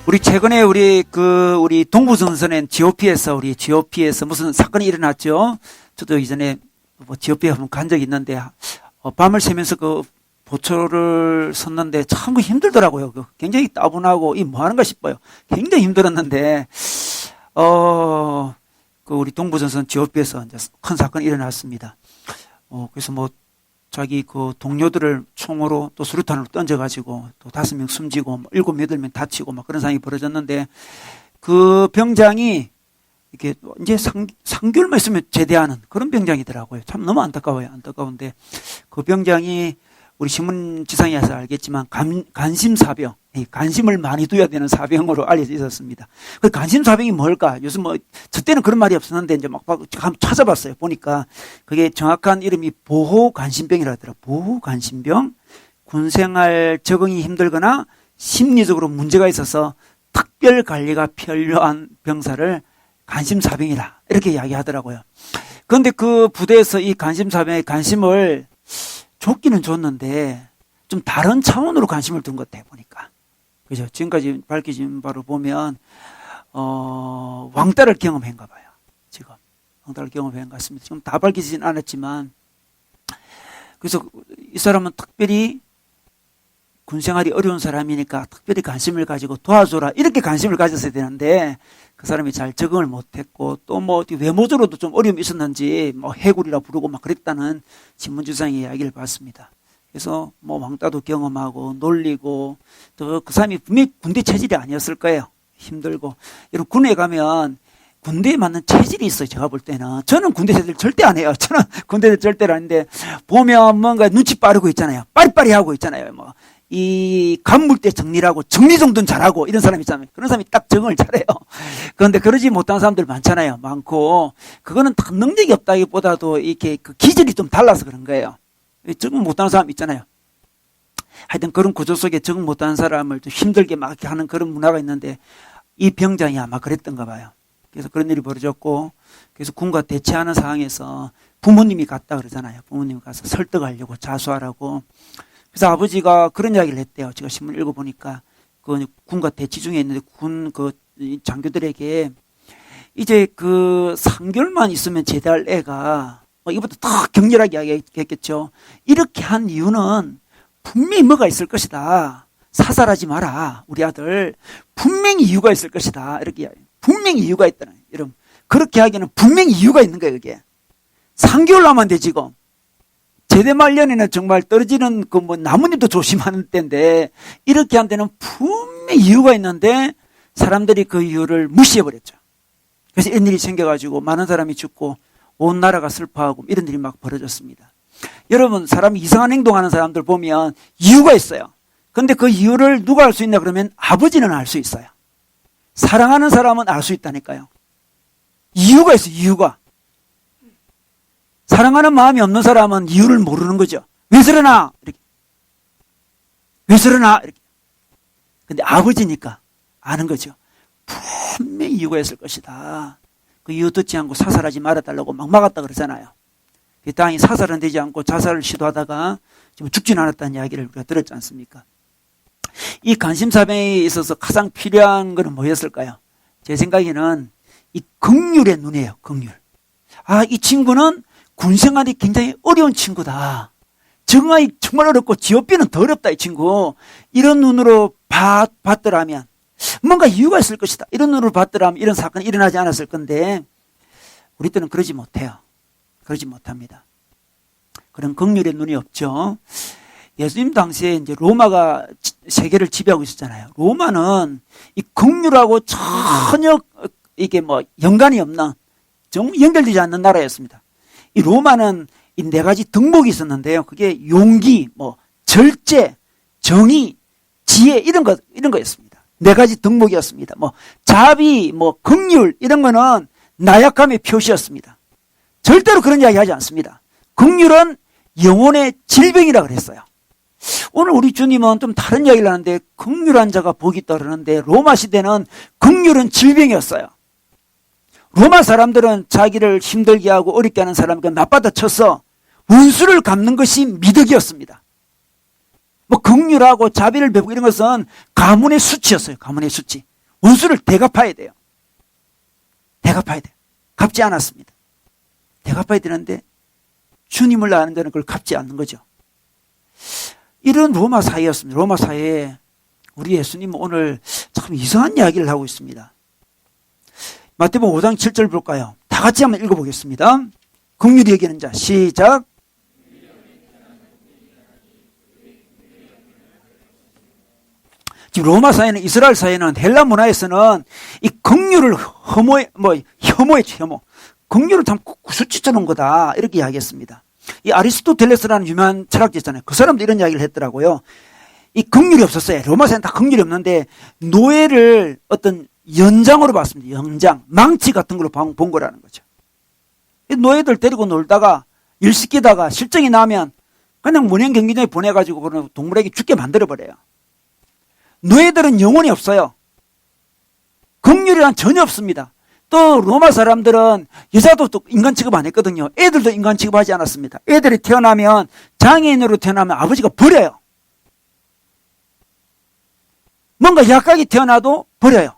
우리 최근에 우리 동부전선엔 GOP에서 무슨 사건이 일어났죠. 저도 이전에 GOP에 한번 간 적이 있는데, 밤을 새면서 그 보초를 섰는데 참 힘들더라고요. 굉장히 따분하고, 이 뭐 하는가 싶어요. 굉장히 힘들었는데, 우리 동부전선 GOP에서 이제 큰 사건이 일어났습니다. 그래서 자기 그 동료들을 총으로 또 수류탄으로 던져가지고 또 5명 숨지고 7, 8명 다치고 그런 상황이 벌어졌는데, 그 병장이 이렇게 이제 3개월만 있으면 제대하는 그런 병장이더라고요. 참 너무 안타까워요. 안타까운데 그 병장이 우리 신문지상에서 알겠지만 간심사병, 관심을 많이 둬야 되는 사병으로 알려져 있었습니다. 그 관심사병이 뭘까? 요즘 저 때는 그런 말이 없었는데 이제 한번 찾아봤어요. 보니까 그게 정확한 이름이 보호관심병이라 하더라고요. 보호관심병, 군생활 적응이 힘들거나 심리적으로 문제가 있어서 특별 관리가 필요한 병사를 관심사병이라 이렇게 이야기하더라고요. 그런데 그 부대에서 이 관심사병의 관심을 줬기는 줬는데 좀 다른 차원으로 관심을 둔 것 같아요. 보니까. 그죠? 지금까지 밝혀진 바로 보면 왕따를 경험한가 봐요. 지금 왕따를 경험한 것 같습니다. 지금 다 밝히지는 않았지만, 그래서 이 사람은 특별히 군생활이 어려운 사람이니까 특별히 관심을 가지고 도와줘라 이렇게 관심을 가졌어야 되는데, 그 사람이 잘 적응을 못했고 또 외모적으로도 좀 어려움이 있었는지 해골이라 부르고 그랬다는 신문지상의 이야기를 봤습니다. 그래서 왕따도 경험하고 놀리고, 또 그 사람이 분명히 군대 체질이 아니었을 거예요. 힘들고. 여러분 군에 가면 군대에 맞는 체질이 있어요. 제가 볼 때는. 저는 군대 체질 절대 안 해요. 저는 군대 체질 절대 안 하는데, 보면 뭔가 눈치 빠르고 있잖아요. 빠리빠리 하고 있잖아요. 이 간물대 정리를 하고 정리 정돈 잘하고 이런 사람이 있잖아요. 그런 사람이 딱 적응을 잘해요. 그런데 그러지 못한 사람들 많잖아요. 많고, 그거는 다 능력이 없다기보다도 이렇게 그 기질이 좀 달라서 그런 거예요. 적응 못하는 사람 있잖아요. 하여튼 그런 구조 속에 적응 못하는 사람을 좀 힘들게 막 이렇게 하는 그런 문화가 있는데, 이 병장이 아마 그랬던가 봐요. 그래서 그런 일이 벌어졌고, 그래서 군과 대치하는 상황에서 부모님이 갔다 그러잖아요. 부모님이 가서 설득하려고, 자수하라고. 그래서 아버지가 그런 이야기를 했대요. 제가 신문 읽어보니까 그 군과 대치 중에 있는데 군 장교들에게 이제 3개월만 있으면 제대할 애가 이것부터 더 격렬하게 이야기했겠죠. 이렇게 한 이유는 분명히 뭐가 있을 것이다. 사살하지 마라. 우리 아들 분명히 이유가 있을 것이다. 이렇게 이야기해요. 분명히 이유가 있다는. 여러분 그렇게 하기에는 분명히 이유가 있는 거예요. 그게 3개월 남았는데 지금 제대 말년에는 정말 떨어지는 나뭇잎도 조심하는 때인데, 이렇게 한 데는 분명히 이유가 있는데 사람들이 그 이유를 무시해버렸죠. 그래서 이런 일이 생겨가지고 많은 사람이 죽고 온 나라가 슬퍼하고 이런 일이 막 벌어졌습니다. 여러분 사람이 이상한 행동하는 사람들 보면 이유가 있어요. 그런데 그 이유를 누가 알 수 있냐 그러면 아버지는 알 수 있어요. 사랑하는 사람은 알 수 있다니까요. 이유가 있어요. 이유가. 사랑하는 마음이 없는 사람은 이유를 모르는 거죠. 왜 저러나? 이렇게. 왜 저러나? 이렇게. 근데 아버지니까 아는 거죠. 분명히 이유가 있을 것이다. 그 이유 듣지 않고 사살하지 말아달라고 막 막았다 그러잖아요. 다행히 사살은 되지 않고 자살을 시도하다가 지금 죽진 않았다는 이야기를 우리가 들었지 않습니까? 이 관심사병에 있어서 가장 필요한 것은 뭐였을까요? 제 생각에는 이 긍휼의 눈이에요. 긍휼. 이 친구는 군생활이 굉장히 어려운 친구다. 적응하기 정말 어렵고 GOP는 더 어렵다 이 친구. 이런 눈으로 봤더라면 뭔가 이유가 있을 것이다. 이런 눈으로 봤더라면 이런 사건이 일어나지 않았을 건데, 우리 때는 그러지 못해요. 그러지 못합니다. 그런 긍휼의 눈이 없죠. 예수님 당시에 이제 로마가 세계를 지배하고 있었잖아요. 로마는 이 긍휼하고 전혀 이게 연관이 없는, 정말 연결되지 않는 나라였습니다. 이 로마는 이 4가지 덕목이 있었는데요. 그게 용기, 절제, 정의, 지혜 이런 거였습니다. 4가지 덕목이었습니다. 자비, 긍휼 이런 거는 나약함의 표시였습니다. 절대로 그런 이야기 하지 않습니다. 긍휼은 영혼의 질병이라 그랬어요. 오늘 우리 주님은 좀 다른 이야기를 하는데, 긍휼한 자가 복이 있다 그러는데, 로마 시대는 긍휼은 질병이었어요. 로마 사람들은 자기를 힘들게 하고 어렵게 하는 사람에게 맞받아 쳐서 원수를 갚는 것이 미덕이었습니다. 긍휼하고 자비를 베푸고 이런 것은 가문의 수치였어요. 가문의 수치. 원수를 대갚아야 돼요. 대갚아야 돼요. 갚지 않았습니다. 대갚아야 되는데 주님을 아는 자는 그걸 갚지 않는 거죠. 이런 로마 사회였습니다. 로마 사회에 우리 예수님은 오늘 참 이상한 이야기를 하고 있습니다. 마태복음 5장 7절 볼까요? 다 같이 한번 읽어보겠습니다. 긍휼히 여기는 자, 시작. 지금 로마 사회는, 이스라엘 사회는, 헬라 문화에서는 이 긍휼을 혐오했죠. 긍휼을 참 구수치쳐 놓은 거다, 이렇게 이야기했습니다. 이 아리스토텔레스라는 유명한 철학자 있잖아요. 그 사람도 이런 이야기를 했더라고요. 이 긍휼이 없었어요. 로마 사회는 다 긍휼이 없는데 노예를 어떤 연장으로 봤습니다. 연장, 망치 같은 걸로 본 거라는 거죠. 노예들 데리고 놀다가 일 시키다가 실정이 나면 그냥 문행 경기장에 보내가지고 그런 동물에게 죽게 만들어버려요. 노예들은 영혼이 없어요. 긍휼이란 전혀 없습니다. 또 로마 사람들은 여자도 또 인간 취급 안 했거든요. 애들도 인간 취급하지 않았습니다. 애들이 태어나면, 장애인으로 태어나면 아버지가 버려요. 뭔가 약하게 태어나도 버려요.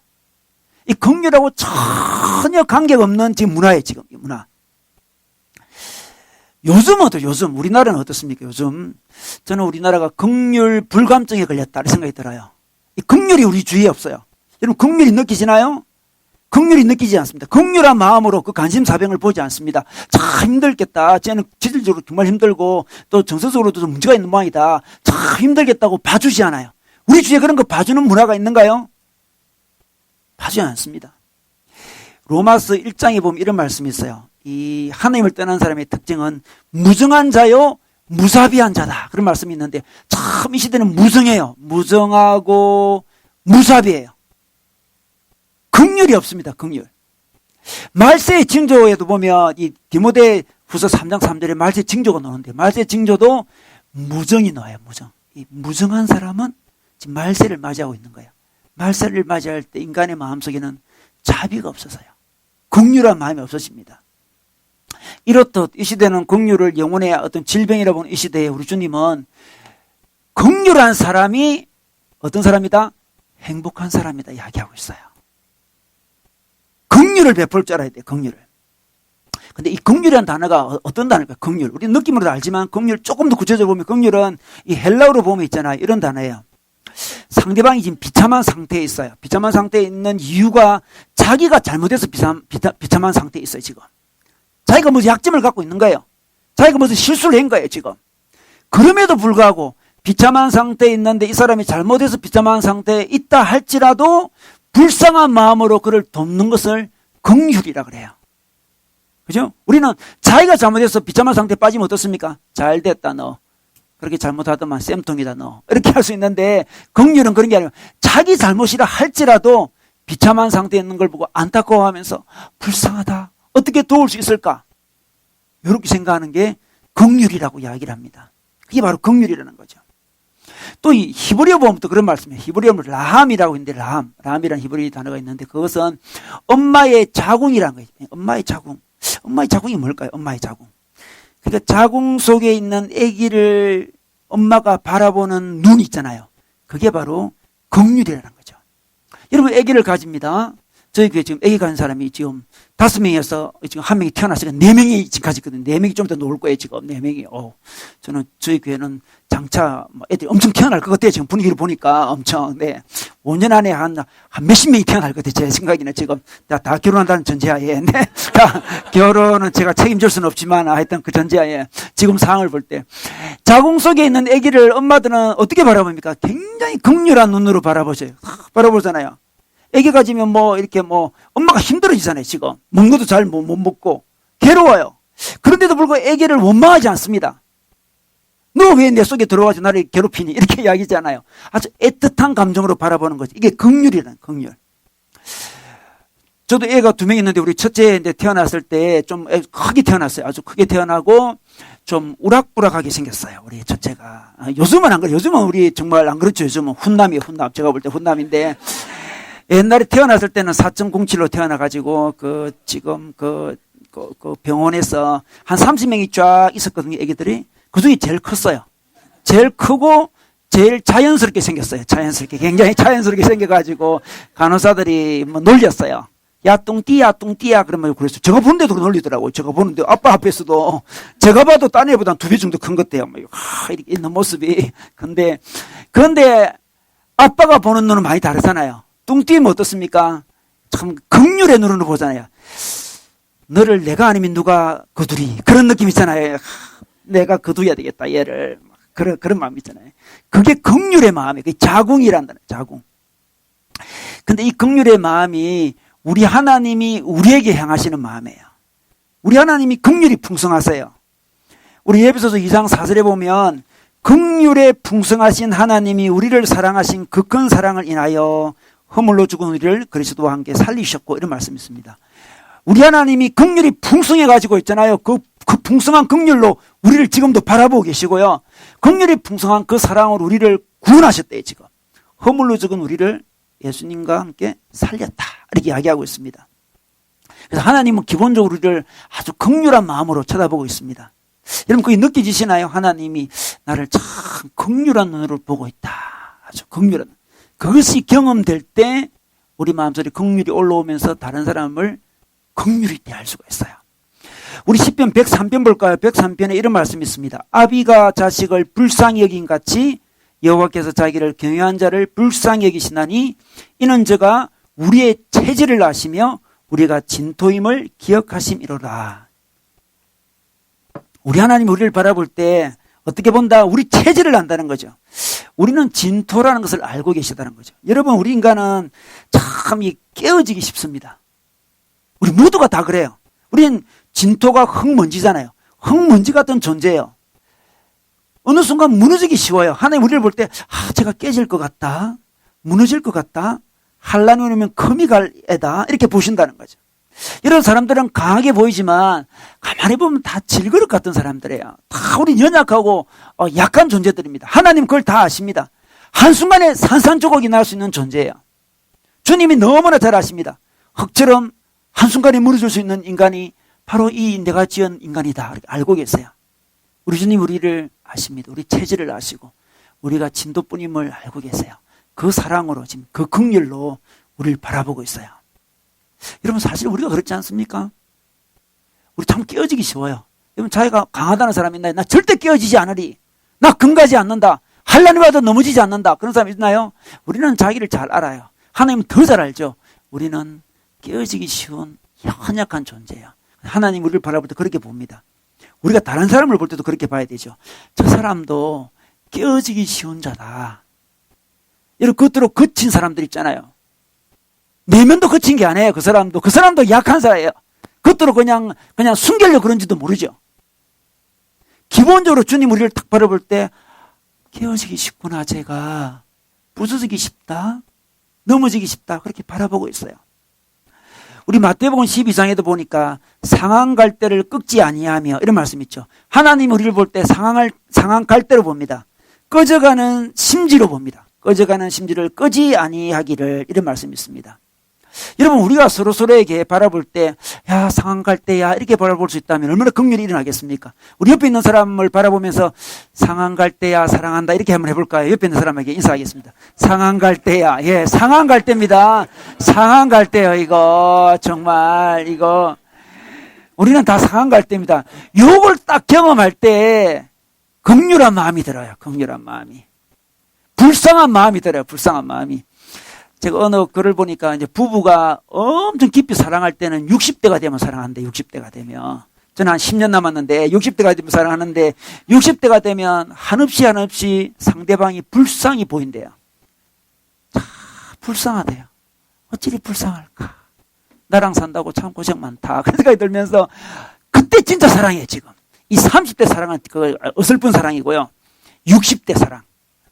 이 긍휼하고 전혀 관계없는 지금 문화예요. 지금 이 문화. 요즘 우리나라는 어떻습니까? 요즘 저는 우리나라가 긍휼 불감증에 걸렸다 이런 생각이 들어요. 이 긍휼이 우리 주위에 없어요. 여러분 긍휼이 느끼시나요? 긍휼이 느끼지 않습니다. 긍휼한 마음으로 그 관심사병을 보지 않습니다. 참 힘들겠다. 쟤는 지질적으로 정말 힘들고 또 정서적으로도 좀 문제가 있는 모양이다. 참 힘들겠다고 봐주지 않아요. 우리 주위에 그런 거 봐주는 문화가 있는가요? 봐주지 않습니다. 로마서 1장에 보면 이런 말씀이 있어요. 이 하나님을 떠난 사람의 특징은 무정한 자요 무사비한 자다. 그런 말씀이 있는데 참 이 시대는 무정해요. 무정하고 무사비해요. 긍휼이 없습니다. 긍휼. 말세의 징조에도 보면 이 디모데 후서 3장 3절에 말세의 징조가 나오는데 말세의 징조도 무정이 나와요. 무정. 이 무정한 사람은 지금 말세를 맞이하고 있는 거예요. 말세를 맞이할 때 인간의 마음속에는 자비가 없어서요. 긍휼한 마음이 없어집니다. 이렇듯 이 시대는 긍휼을 영혼의 어떤 질병이라고 보는 이 시대에 우리 주님은 긍휼한 사람이 어떤 사람이다? 행복한 사람이다 이야기하고 있어요. 긍휼을 베풀 줄 알아야 돼요. 긍휼을. 근데 이 긍휼이라는 단어가 어떤 단어일까요? 긍휼. 우리 느낌으로도 알지만 긍휼 조금 더 구체적으로 보면 긍휼은 이 헬라어로 보면 있잖아요. 이런 단어예요. 상대방이 지금 비참한 상태에 있어요. 비참한 상태에 있는 이유가 자기가 잘못해서 비참한 상태에 있어요. 지금. 자기가 무슨 약점을 갖고 있는 거예요. 자기가 무슨 실수를 한 거예요. 지금. 그럼에도 불구하고 비참한 상태에 있는데 이 사람이 잘못해서 비참한 상태에 있다 할지라도 불쌍한 마음으로 그를 돕는 것을 긍휼이라 그래요. 그죠? 우리는 자기가 잘못해서 비참한 상태에 빠지면 어떻습니까? 잘 됐다 너. 그렇게 잘못하더만 쌤통이다 너. 이렇게 할 수 있는데 긍휼은 그런 게 아니라 자기 잘못이라 할지라도 비참한 상태에 있는 걸 보고 안타까워하면서 불쌍하다. 어떻게 도울 수 있을까? 이렇게 생각하는 게 긍휼이라고 이야기를 합니다. 그게 바로 긍휼이라는 거죠. 또 이 히브리어 보면 또 그런 말씀이에요. 히브리어 보면 라함이라고 있는데 라함이라는 히브리 단어가 있는데 그것은 엄마의 자궁이라는 거예요. 엄마의 자궁. 엄마의 자궁이 뭘까요? 엄마의 자궁. 그러니까 자궁 속에 있는 아기를 엄마가 바라보는 눈 있잖아요. 그게 바로 긍휼이라는 거죠. 여러분 아기를 가집니다. 저희 교회 지금 아기 가진 사람이 지금 5명이어서 지금 1명이 태어났으니까 4명이 지금까지 있거든요. 4명이 좀 더 놓을 거예요, 지금. 4명이. 저는 저희 교회는 장차 애들이 엄청 태어날 것 같아요. 지금 분위기를 보니까 엄청. 네. 5년 안에 한 몇십 명이 태어날 것 같아요. 제 생각에는 지금. 다 결혼한다는 전제하에. 네. 결혼은 제가 책임질 수는 없지만 하여튼 그 전제하에 지금 상황을 볼 때. 자궁 속에 있는 아기를 엄마들은 어떻게 바라봅니까? 굉장히 긍휼한 눈으로 바라보셔요. 바라보잖아요. 아기 가지면 이렇게 엄마가 힘들어지잖아요, 지금. 먹는 것도 잘 못 먹고. 괴로워요. 그런데도 불구하고 아기를 원망하지 않습니다. 너 왜 내 속에 들어와서 나를 괴롭히니? 이렇게 이야기잖아요. 아주 애틋한 감정으로 바라보는 거죠. 이게 긍휼이라는 긍휼. 저도 애가 2명 있는데 우리 첫째 태어났을 때 좀 크게 태어났어요. 아주 크게 태어나고 좀 우락부락하게 생겼어요. 우리 첫째가. 요즘은 안 그래요. 요즘은 우리 정말 안 그렇죠. 요즘은 훈남이에요, 훈남. 제가 볼 때 훈남인데. 옛날에 태어났을 때는 4.07로 태어나가지고, 지금 병원에서 한 30명이 쫙 있었거든요, 애기들이. 그 중에 제일 컸어요. 제일 크고, 제일 자연스럽게 생겼어요. 자연스럽게. 굉장히 자연스럽게 생겨가지고 간호사들이 뭐 놀렸어요. 야, 뚱띠야, 뚱띠야. 그러면 그래서 제가 보는데도 놀리더라고요. 제가 보는데 아빠 앞에서도 제가 봐도 딴 애보다 2배 정도 큰 것 같아요. 이렇게 있는 모습이. 근데 아빠가 보는 눈은 많이 다르잖아요. 뚱띠면 어떻습니까? 참 긍휼의 눈으로 보잖아요. 너를 내가 아니면 누가 거두리. 그런 느낌 있잖아요. 내가 거두어야 되겠다, 얘를. 그런 마음 있잖아요. 그게 긍휼의 마음이에요. 그게 자궁이란다는 자궁. 근데 이 긍휼의 마음이 우리 하나님이 우리에게 향하시는 마음이에요. 우리 하나님이 긍휼이 풍성하세요. 우리 에베소서 2장 4절에 보면 긍휼에 풍성하신 하나님이 우리를 사랑하신 그 큰 사랑을 인하여 허물로 죽은 우리를 그리스도와 함께 살리셨고 이런 말씀이 있습니다. 우리 하나님이 긍휼이 풍성해 가지고 있잖아요. 그 풍성한 긍휼로 우리를 지금도 바라보고 계시고요. 긍휼이 풍성한 그 사랑으로 우리를 구원하셨대요. 지금 허물로 죽은 우리를 예수님과 함께 살렸다 이렇게 이야기하고 있습니다. 그래서 하나님은 기본적으로 우리를 아주 긍휼한 마음으로 쳐다보고 있습니다. 여러분 그게 느껴지시나요? 하나님이 나를 참 긍휼한 눈으로 보고 있다. 아주 긍휼한. 그것이 경험될 때 우리 마음속에 긍휼이 올라오면서 다른 사람을 긍휼히 대할 수가 있어요. 우리 시편 103편 볼까요? 103편에 이런 말씀이 있습니다. 아비가 자식을 불쌍히 여긴 같이 여호와께서 자기를 경외한 자를 불쌍히 여기시나니 이는 저가 우리의 체질을 아시며 우리가 진토임을 기억하심이로다. 우리 하나님 우리를 바라볼 때 어떻게 본다? 우리 체질을 안다는 거죠. 우리는 진토라는 것을 알고 계시다는 거죠. 여러분 우리 인간은 참 깨어지기 쉽습니다. 우리 모두가 다 그래요. 우리는 진토가 흙먼지잖아요. 흙먼지 같은 존재예요. 어느 순간 무너지기 쉬워요. 하나님 우리를 볼 때 제가 깨질 것 같다. 무너질 것 같다. 환란이 오면 금이 갈 애다. 이렇게 보신다는 거죠. 이런 사람들은 강하게 보이지만 가만히 보면 다 질그릇 같은 사람들이에요. 다 우리 연약하고 약한 존재들입니다. 하나님 그걸 다 아십니다. 한순간에 산산조각이 날 수 있는 존재예요. 주님이 너무나 잘 아십니다. 흙처럼 한순간에 무너질 수 있는 인간이 바로 이 내가 지은 인간이다. 알고 계세요. 우리 주님 우리를 아십니다. 우리 체질을 아시고 우리가 진도뿐임을 알고 계세요. 그 사랑으로 지금 그 긍휼로 우리를 바라보고 있어요. 여러분 사실 우리가 그렇지 않습니까? 우리 참 깨어지기 쉬워요. 여러분 자기가 강하다는 사람이 있나요? 나 절대 깨어지지 않으리. 나 금가지 않는다. 환란이 와도 넘어지지 않는다. 그런 사람 있나요? 우리는 자기를 잘 알아요. 하나님은 더 잘 알죠. 우리는 깨어지기 쉬운 연약한 존재예요. 하나님 우리를 바라볼 때 그렇게 봅니다. 우리가 다른 사람을 볼 때도 그렇게 봐야 되죠. 저 사람도 깨어지기 쉬운 자다. 여러분 겉으로 거친 사람들 있잖아요. 내면도 거친 게 아니에요. 그 사람도 약한 사람이에요. 겉으로 그냥 숨기려고 그런지도 모르죠. 기본적으로 주님 우리를 딱 바라볼 때 깨어지기 쉽구나. 제가 부서지기 쉽다. 넘어지기 쉽다. 그렇게 바라보고 있어요. 우리 마태복음 12장에도 보니까 상한 갈대를 꺾지 아니하며 이런 말씀 있죠. 하나님 우리를 볼 때 상한 갈대로 봅니다. 꺼져가는 심지로 봅니다. 꺼져가는 심지를 끄지 아니하기를 이런 말씀이 있습니다. 여러분 우리가 서로에게 바라볼 때 야 상한 갈대야 이렇게 바라볼 수 있다면 얼마나 긍휼이 일어나겠습니까? 우리 옆에 있는 사람을 바라보면서 상한 갈대야 사랑한다 이렇게 한번 해볼까요? 옆에 있는 사람에게 인사하겠습니다. 상한 갈대야. 예, 상한 갈대입니다. 상한 갈대요. 이거 정말 이거 우리는 다 상한 갈대입니다. 요걸 딱 경험할 때 긍휼한 마음이 들어요. 긍휼한 마음이. 불쌍한 마음이 들어요. 불쌍한 마음이. 제가 어느 글을 보니까 이제 부부가 엄청 깊이 사랑할 때는 60대가 되면 사랑하는데 60대가 되면 저는 한 10년 남았는데 60대가 되면 사랑하는데 60대가 되면 한없이 상대방이 불쌍히 보인대요. 참 불쌍하대요. 어찌 불쌍할까? 나랑 산다고 참 고생 많다. 그런 생각이 들면서 그때 진짜 사랑이에요 지금. 이 30대 사랑은 그 어설픈 사랑이고요. 60대 사랑.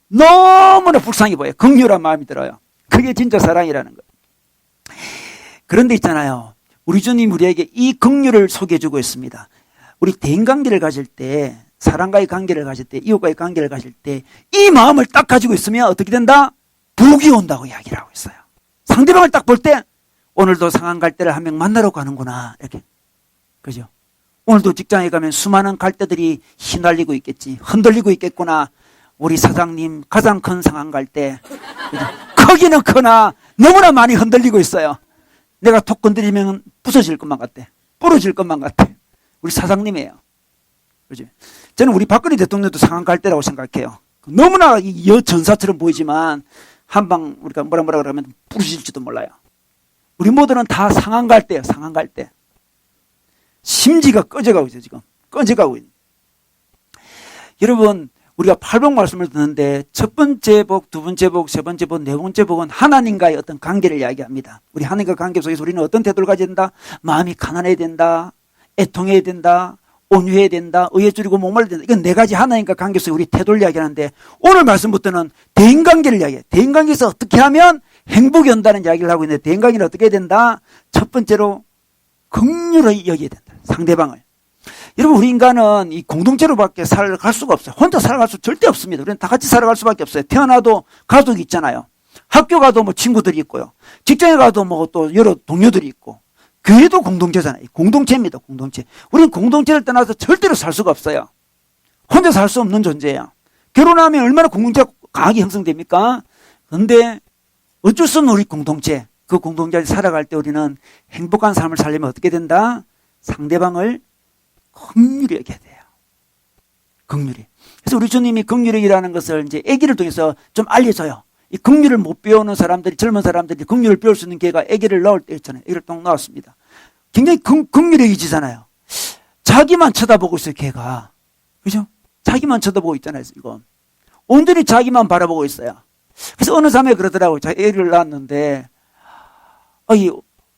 너무나 불쌍해 보여요. 긍휼한 마음이 들어요. 그게 진짜 사랑이라는 거예요. 그런데 있잖아요. 우리 주님 우리에게 이 긍휼을 소개해주고 있습니다. 우리 대인관계를 가질 때, 사람과의 관계를 가질 때, 이웃과의 관계를 가질 때 이 마음을 딱 가지고 있으면 어떻게 된다? 복이 온다고 이야기를 하고 있어요. 상대방을 딱 볼 때 오늘도 상한 갈대를 한 명 만나러 가는구나 이렇게. 그죠? 오늘도 직장에 가면 수많은 갈대들이 휘날리고 있겠지. 흔들리고 있겠구나. 우리 사장님 가장 큰 상황 갈 때 크기는 크나 너무나 많이 흔들리고 있어요. 내가 톡 건드리면 부서질 것만 같아. 부러질 것만 같아. 우리 사장님이에요. 그죠? 저는 우리 박근혜 대통령도 상황 갈 때라고 생각해요. 너무나 여전사처럼 보이지만 한방 우리가 뭐라 그러면 부러질지도 몰라요. 우리 모두는 다 상황 갈 때예요. 상황 갈 때. 심지가 꺼져가고 있어요. 지금 꺼져가고 있는. 여러분 우리가 팔복 말씀을 듣는데 첫 번째 복, 두 번째 복, 세 번째 복, 네 번째 복은 하나님과의 어떤 관계를 이야기합니다. 우리 하나님과 관계 속에서 우리는 어떤 태도를 가져야 된다? 마음이 가난해야 된다. 애통해야 된다. 온유해야 된다. 의에 줄이고 목말라야 된다. 이건 네 가지 하나님과 관계 속에 우리 태도를 이야기하는데 오늘 말씀부터는 대인관계를 이야기해요. 대인관계에서 어떻게 하면 행복이 온다는 이야기를 하고 있는데 대인관계는 어떻게 해야 된다? 첫 번째로 긍휼히 여겨야 된다. 상대방을. 여러분 우리 인간은 이 공동체로밖에 살아갈 수가 없어요. 혼자 살아갈 수 절대 없습니다. 우리는 다 같이 살아갈 수밖에 없어요. 태어나도 가족이 있잖아요. 학교 가도 뭐 친구들이 있고요. 직장에 가도 뭐 또 여러 동료들이 있고 교회도 공동체잖아요. 공동체입니다. 공동체. 우리는 공동체를 떠나서 절대로 살 수가 없어요. 혼자 살 수 없는 존재예요. 결혼하면 얼마나 공동체가 강하게 형성됩니까? 그런데 어쩔 수 없는 우리 공동체. 그 공동체를 살아갈 때 우리는 행복한 삶을 살려면 어떻게 된다? 상대방을 긍휼히 여겨야 돼요. 긍휼히. 그래서 우리 주님이 긍휼이라는 것을 이제 아기를 통해서 좀 알려줘요. 이 긍휼을 못 배우는 사람들이, 젊은 사람들이 긍휼을 배울 수 있는 기회가 아기를 낳을 때 있잖아요. 아기를 딱 낳았습니다. 굉장히 긍휼히 여기지잖아요. 자기만 쳐다보고 있어요, 걔가. 그죠? 자기만 쳐다보고 있잖아요, 이거. 온전히 자기만 바라보고 있어요. 그래서 어느 자매 그러더라고요. 자기 애를 낳았는데,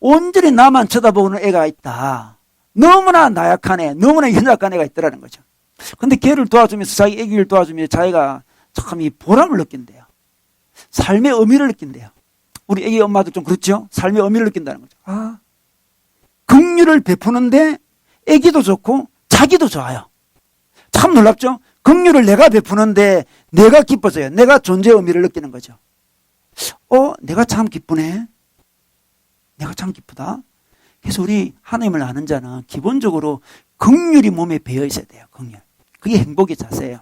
온전히 나만 쳐다보는 애가 있다. 너무나 나약한 애, 너무나 연약한 애가 있더라는 거죠. 근데 걔를 도와주면서 자기 애기를 도와주면서 자기가 참 이 보람을 느낀대요. 삶의 의미를 느낀대요. 우리 애기 엄마도 좀 그렇죠? 삶의 의미를 느낀다는 거죠. 긍휼을 베푸는데 애기도 좋고 자기도 좋아요. 참 놀랍죠? 긍휼을 내가 베푸는데 내가 기뻐져요. 내가 존재의 의미를 느끼는 거죠. 내가 참 기쁘네. 내가 참 기쁘다. 그래서 우리 하나님을 아는 자는 기본적으로 긍휼이 몸에 배어 있어야 돼요. 긍휼. 그게 행복의 자세예요.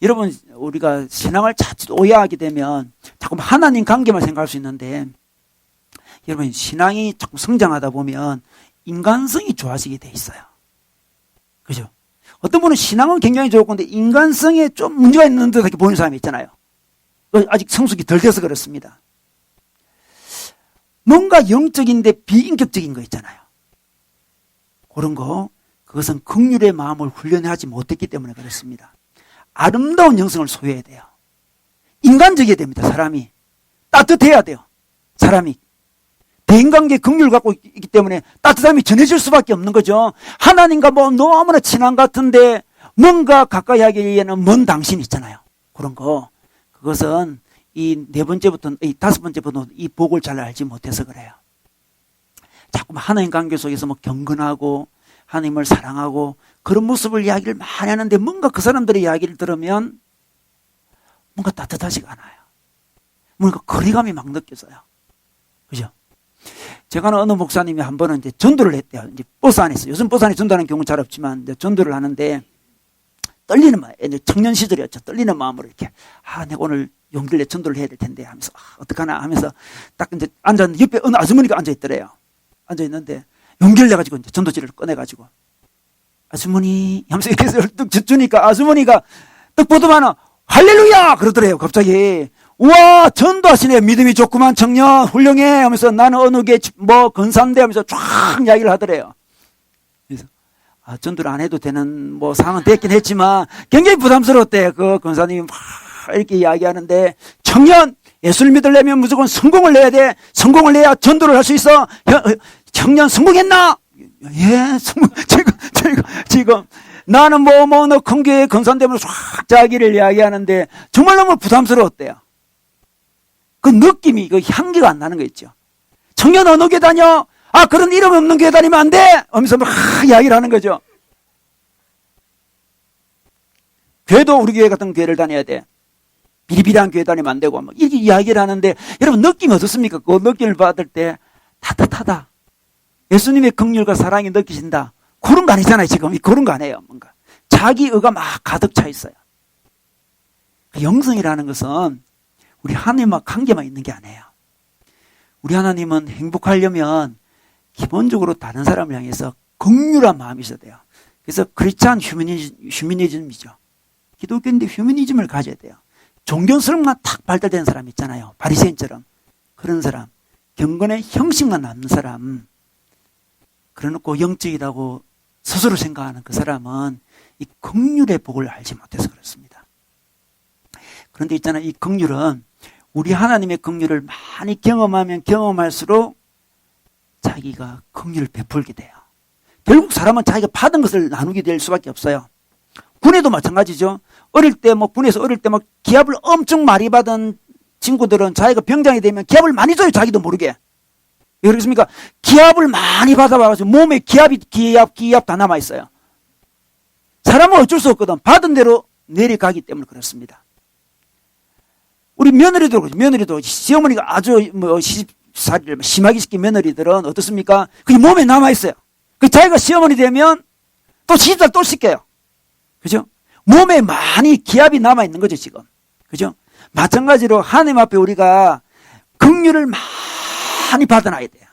여러분 우리가 신앙을 자칫 오해하게 되면 자꾸 하나님 관계만 생각할 수 있는데 여러분 신앙이 자꾸 성장하다 보면 인간성이 좋아지게 돼 있어요. 그죠? 어떤 분은 신앙은 굉장히 좋을 건데 인간성에 좀 문제가 있는 듯하게 보이는 사람이 있잖아요. 아직 성숙이 덜 돼서 그렇습니다. 뭔가 영적인데 비인격적인 거 있잖아요. 그런 거, 그것은 긍휼의 마음을 훈련하지 못했기 때문에 그렇습니다. 아름다운 영성을 소유해야 돼요. 인간적이어야 됩니다, 사람이. 따뜻해야 돼요, 사람이. 대인관계 긍휼을 갖고 있기 때문에 따뜻함이 전해질 수밖에 없는 거죠. 하나님과 뭐 너무나 친한 것 같은데 뭔가 가까이 하기에는 먼 당신 있잖아요. 그런 거. 그것은 이 네 번째부터, 이 다섯 번째부터 이 복을 잘 알지 못해서 그래요. 자꾸 하나님 관계 속에서 뭐 경건하고 하나님을 사랑하고 그런 모습을 이야기를 많이 하는데 뭔가 그 사람들의 이야기를 들으면 뭔가 따뜻하지가 않아요. 뭔가 거리감이 막 느껴져요. 그죠? 제가 아는 어느 목사님이 한 번은 이제 전도를 했대요. 이제 버스 안에서. 요즘 버스 안에 전도하는 경우 잘 없지만 이제 전도를 하는데 떨리는 마음, 청년 시절이었죠. 떨리는 마음으로 이렇게 내가 오늘 용기를 내 전도를 해야 될 텐데 하면서 어떡하나 하면서 딱 이제 앉았는데 옆에 어느 아주머니가 앉아 있더래요. 앉아 있는데 용기를 내가지고 이제 전도지를 꺼내가지고 아주머니 하면서 이렇게 해서 뚝 주니까 아주머니가 떡 보더만은 할렐루야 그러더래요. 갑자기 우와 전도하시네. 믿음이 좋구만 청년 훌륭해 하면서 나는 어느 게 뭐 건산대 하면서 쫙 이야기를 하더래요. 그래서 전도를 안 해도 되는 뭐 상황은 됐긴 했지만 굉장히 부담스러웠대. 그 권사님이 막 이렇게 이야기하는데 청년 예수를 믿으려면 무조건 성공을 내야 돼. 성공을 내야 전도를 할 수 있어. 청년 성공했나? 예, 지금 나는 너 큰 교회 건산되면 쫙 자기를 이야기하는데 정말 너무 부담스러웠대요. 그 느낌이, 그 향기가 안 나는 거 있죠. 청년 어느 교회 다녀? 그런 이름 없는 교회 다니면 안 돼! 하면서 막 이야기를 하는 거죠. 교회도 우리 교회 같은 교회를 다녀야 돼. 비리비리한 교회 다니면 안 되고, 막 이렇게 이야기를 하는데, 여러분 느낌이 어떻습니까? 그 느낌을 받을 때 따뜻하다. 예수님의 긍휼과 사랑이 느끼신다. 그런 거 아니잖아요, 지금. 그런 거 아니에요, 뭔가. 자기 의가 막 가득 차 있어요. 영성이라는 것은 우리 하나님과 관계만 있는 게 아니에요. 우리 하나님은 행복하려면 기본적으로 다른 사람을 향해서 긍휼한 마음이 있어야 돼요. 그래서 크리스찬 휴머니즘이죠. 기독교인데 휴머니즘을 가져야 돼요. 존경스러움만 탁 발달된 사람 있잖아요. 바리새인처럼. 그런 사람. 경건의 형식만 남는 사람. 그래놓고 영적이라고 스스로 생각하는 그 사람은 이 긍휼의 복을 알지 못해서 그렇습니다. 그런데 있잖아요. 이 긍휼은 우리 하나님의 긍휼을 많이 경험하면 경험할수록 자기가 긍휼을 베풀게 돼요. 결국 사람은 자기가 받은 것을 나누게 될 수밖에 없어요. 군에도 마찬가지죠. 군에서 어릴 때 막 기합을 엄청 많이 받은 친구들은 자기가 병장이 되면 기합을 많이 줘요. 자기도 모르게. 왜 그렇습니까? 기합을 많이 받아봐가지고 몸에 기합 다 남아있어요. 사람은 어쩔 수 없거든. 받은 대로 내려가기 때문에 그렇습니다. 우리 며느리도 시어머니가 아주 시집살이를 심하게 시킨 며느리들은 어떻습니까? 그게 몸에 남아있어요. 그 자기가 시어머니 되면 또 시집살 또 시켜요. 그죠? 몸에 많이 기압이 남아있는 거죠, 지금. 그죠? 마찬가지로 하나님 앞에 우리가 긍휼을 많이 받아놔야 돼요.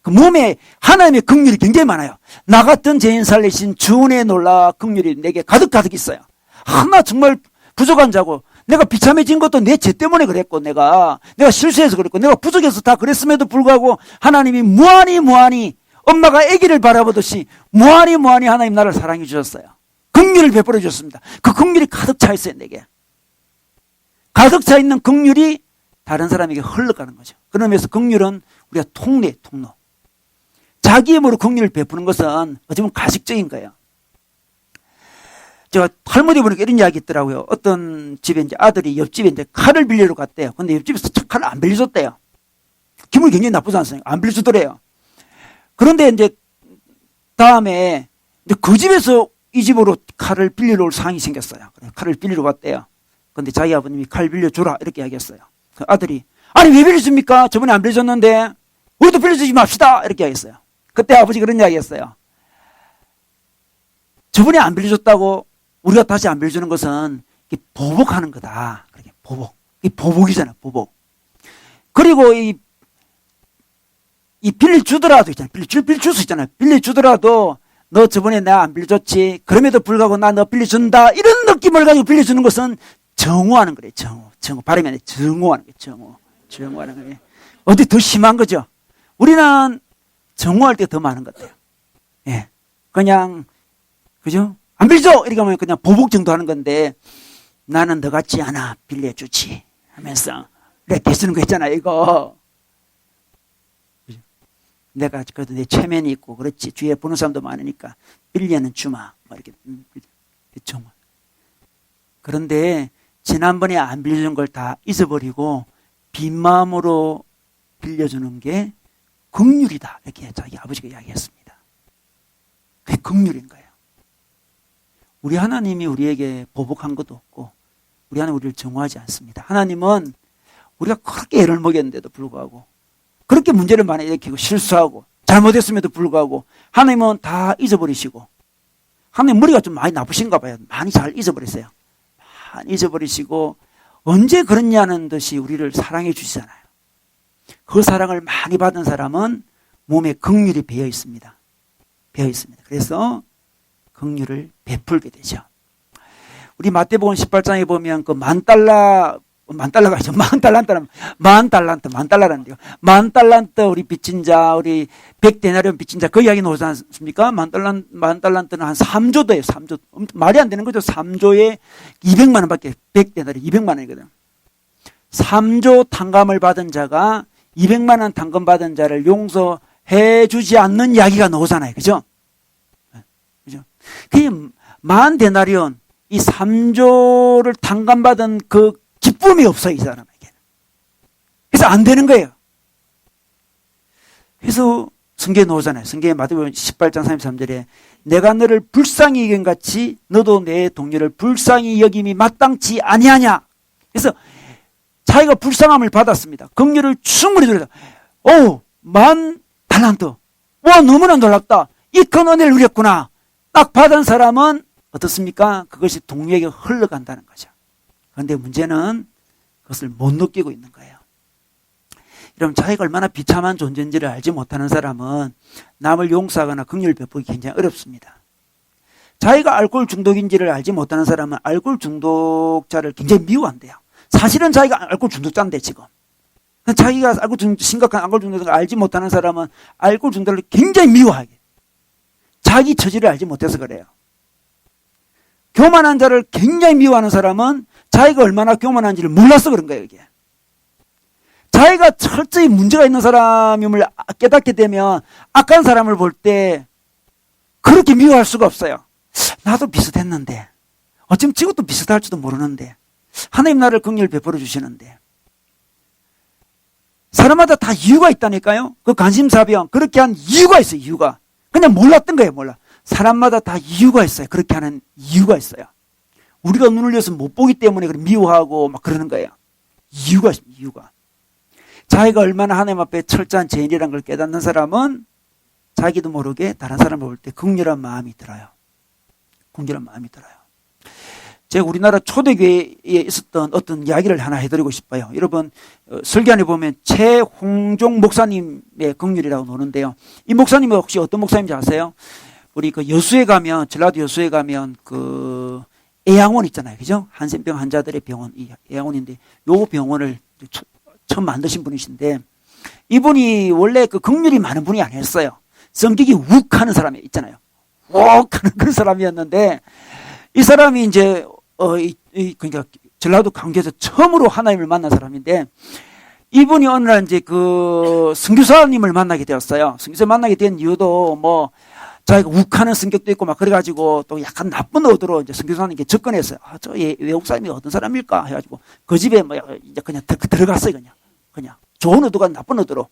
그 몸에 하나님의 긍휼이 굉장히 많아요. 나 같은 죄인 살리신 주은혜 놀라 긍휼이 내게 가득 있어요. 하나 정말 부족한 자고 내가 비참해진 것도 내 죄 때문에 그랬고 내가 실수해서 그랬고 내가 부족해서 다 그랬음에도 불구하고 하나님이 무한히 엄마가 아기를 바라보듯이 무한히 하나님 나를 사랑해 주셨어요. 긍휼을 베풀어 주셨습니다. 그 긍휼이 가득 차 있어요. 내게. 가득 차 있는 긍휼이 다른 사람에게 흘러가는 거죠. 그러면서 긍휼은 우리가 통로. 자기 힘으로 긍휼을 베푸는 것은 어찌 보면 가식적인 거예요. 제가 할머니 보니까 이런 이야기 있더라고요. 어떤 집에 이제 아들이 옆집에 이제 칼을 빌리러 갔대요. 근데 옆집에서 칼을 안 빌려줬대요. 기분이 굉장히 나쁘지 않습니까? 안 빌려주더래요. 그런데 이제 다음에 이제 그 집에서 이 집으로 칼을 빌리러 올 상황이 생겼어요. 칼을 빌리러 갔대요. 근데 자기 아버님이 칼 빌려주라 이렇게 이야기했어요. 그 아들이 아니 왜 빌려줍니까? 저번에 안 빌려줬는데 우리도 빌려주지 맙시다 이렇게 이야기했어요. 그때 아버지가 그런 이야기했어요. 저번에 안 빌려줬다고 우리가 다시 안 빌려주는 것은 보복하는 거다. 그렇게 보복. 이 보복이잖아요. 보복. 그리고 이 빌려주더라도 있잖아요. 빌려줄 수 있잖아요. 빌려주더라도 너 저번에 내가 안 빌려줬지. 그럼에도 불구하고 나 너 빌려준다. 이런 느낌을 가지고 빌려주는 것은 정오하는 거래요. 정오. 발음이 아니라 정오하는 거예요. 정오하는 거예요. 어디 더 심한 거죠. 우리는 정오할 때 더 많은 것 같아요. 예. 그냥, 그죠? 안 빌려줘! 이렇게 하면 그냥 보복 정도 하는 건데 나는 너 같지 않아. 빌려주지. 하면서 이렇게 쓰는 거 있잖아, 이거. 그죠? 내가 그래도 내 체면이 있고 그렇지. 주위에 보는 사람도 많으니까 빌려는 주마. 뭐 이렇게. 정말. 그런데 지난번에 안 빌려준 걸 다 잊어버리고 빈 마음으로 빌려주는 게 긍휼이다. 이렇게 자기 아버지가 이야기했습니다. 그게 긍휼인 거예요. 우리 하나님이 우리에게 보복한 것도 없고 우리 하나님 우리를 정오하지 않습니다. 하나님은 우리가 그렇게 애를 먹였는데도 불구하고 그렇게 문제를 많이 일으키고 실수하고 잘못했음에도 불구하고 하나님은 다 잊어버리시고 하나님 머리가 좀 많이 나쁘신가 봐요. 많이 잘 잊어버렸어요. 많이 잊어버리시고 언제 그랬냐는 듯이 우리를 사랑해 주시잖아요. 그 사랑을 많이 받은 사람은 몸에 긍휼이 배어 있습니다. 배어 있습니다. 그래서 긍휼을 베풀게 되죠. 우리 마태복음 18장에 보면 그 만 달란트라는데요. 만 달란트 우리 빚진 자, 우리 100데나리온 빚진 자, 그 이야기 나오지 않습니까? 만 달란트는 한 3조 돼요. 3조. 말이 안 되는 거죠. 3조에 200만 원밖에, 100데나리 200만 원이거든. 3조 탕감을 받은 자가 200만 원 탕감 받은 자를 용서해 주지 않는 이야기가 나오잖아요. 그죠? 그죠? 그게 만 데나리온, 이 3조를 탕감받은 그 기쁨이 없어요, 이 사람에게는. 그래서 안 되는 거예요. 그래서 성경에 나오잖아요. 성경에 마태복음 18장 33절에 내가 너를 불쌍히 여긴 같이 너도 내 동료를 불쌍히 여김이 마땅치 아니하냐. 그래서 자기가 불쌍함을 받았습니다. 긍휼을 충분히 누렸다. 오, 만 달란트. 와, 너무나 놀랍다. 이 큰 은혜를 누렸구나. 딱 받은 사람은 어떻습니까? 그것이 동료에게 흘러간다는 거죠. 그런데 문제는 그것을 못 느끼고 있는 거예요. 여러분, 자기가 얼마나 비참한 존재인지를 알지 못하는 사람은 남을 용서하거나 긍휼을 베푸기 굉장히 어렵습니다. 자기가 알코올 중독인지를 알지 못하는 사람은 알코올 중독자를 굉장히 미워한대요. 사실은 자기가 알코올 중독자인데 지금. 자기가 심각한 알코올 중독자를 알지 못하는 사람은 알코올 중독을 굉장히 미워하게. 자기 처지를 알지 못해서 그래요. 교만한 자를 굉장히 미워하는 사람은 자기가 얼마나 교만한지를 몰라서 그런 거예요, 이게. 자기가 철저히 문제가 있는 사람임을 깨닫게 되면 악한 사람을 볼 때 그렇게 미워할 수가 없어요. 나도 비슷했는데, 어쩌면 지금도 비슷할지도 모르는데, 하나님 나를 긍휼 베풀어 주시는데, 사람마다 다 이유가 있다니까요. 그 관심사병 그렇게 한 이유가 있어요. 이유가 그냥 몰랐던 거예요. 몰라. 사람마다 다 이유가 있어요. 그렇게 하는 이유가 있어요. 우리가 눈을 여서 못 보기 때문에 미워하고 막 그러는 거예요. 이유가 있습니다. 이유가. 자기가 얼마나 하나님 앞에 철저한 죄인이라는 걸 깨닫는 사람은 자기도 모르게 다른 사람을 볼 때 긍휼한 마음이 들어요. 긍휼한 마음이 들어요. 제가 우리나라 초대교회에 있었던 어떤 이야기를 하나 해드리고 싶어요. 여러분, 설교안에 보면 최홍종 목사님의 긍휼이라고 노는데요. 이 목사님은 혹시 어떤 목사님인지 아세요? 우리 그 여수에 가면, 전라도 여수에 가면 그 애양원 있잖아요. 그죠? 한센병 환자들의 병원, 이 애양원인데, 요 병원을 처음 만드신 분이신데, 이분이 원래 그 긍휼이 많은 분이 아니었어요. 성격이 욱하는 사람이 있잖아요. 욱 하는 그런 사람이었는데, 이 사람이 이제 그러니까 전라도 강주에서 처음으로 하나님을 만난 사람인데, 이분이 어느 날 이제 그 선교사님을 만나게 되었어요. 선교사 만나게 된 이유도 뭐 자기가 욱하는 성격도 있고 막 그래가지고 또 약간 나쁜 의도로 이제 선교사님께 접근했어요. 저 외국 사람이 어떤 사람일까 해가지고 그 집에 뭐 이제 그냥 들어갔어요. 그냥 좋은 의도가 나쁜 의도로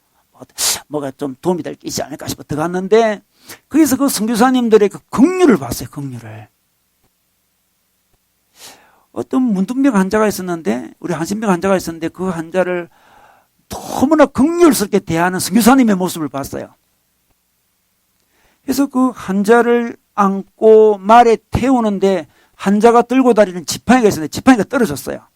뭐가 좀 도움이 될 게 있지 않을까 싶어 들어갔는데, 거기서 그 선교사님들의 그 긍휼을 봤어요. 긍휼을. 어떤 문둥병 환자가 있었는데, 우리 한신병 환자가 있었는데, 그 환자를 너무나 긍휼스럽게 대하는 선교사님의 모습을 봤어요. 그래서 그 환자를 안고 말에 태우는데 환자가 들고 다니는 지팡이가 있었는데 지팡이가 떨어졌어요.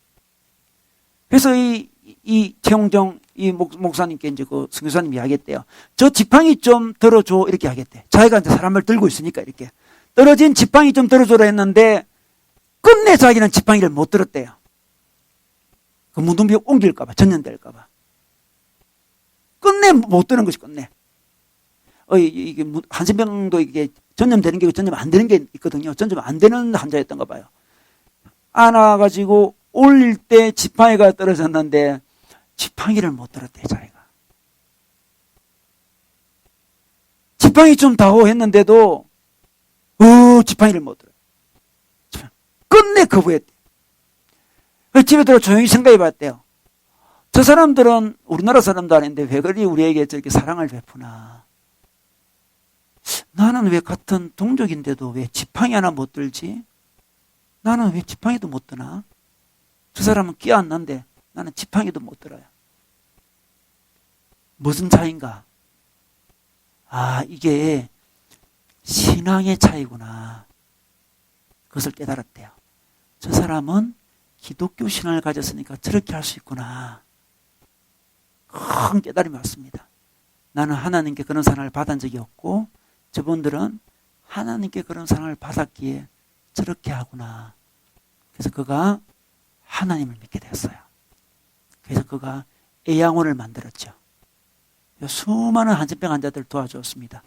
그래서 이 최홍정 이 목사님께 이제 그 선교사님이 이야기했대요. 저 지팡이 좀 들어줘 이렇게 하겠대. 자기가 이제 사람을 들고 있으니까 이렇게 떨어진 지팡이 좀 들어줘라 했는데 끝내 자기는 지팡이를 못 들었대요. 그 문둥병 옮길까봐, 전염될까봐. 끝내 못 드는 것이 끝내. 이게 한센병도 이게 전염되는 게 있고 전염 안 되는 게 있거든요. 전염 안 되는 환자였던가 봐요. 안아가지고 올릴 때 지팡이가 떨어졌는데 지팡이를 못 들었대요, 자기가. 지팡이 좀 다오 했는데도 지팡이를 못 들어요. 끝내 거부했대. 집에 들어 조용히 생각해 봤대요. 저 사람들은 우리나라 사람도 아닌데 왜 그리 우리에게 저렇게 사랑을 베푸나. 나는 왜 같은 동족인데도 왜 지팡이 하나 못 들지? 나는 왜 지팡이도 못 드나? 저 사람은 끼어앉는데 나는 지팡이도 못 들어요. 무슨 차이인가? 이게 신앙의 차이구나. 그것을 깨달았대요. 저 사람은 기독교 신앙을 가졌으니까 저렇게 할 수 있구나. 큰 깨달음이 왔습니다. 나는 하나님께 그런 사랑을 받은 적이 없고 저분들은 하나님께 그런 사랑을 받았기에 저렇게 하구나. 그래서 그가 하나님을 믿게 되었어요. 그래서 그가 애양원을 만들었죠. 수많은 한센병 환자들을 도와주었습니다.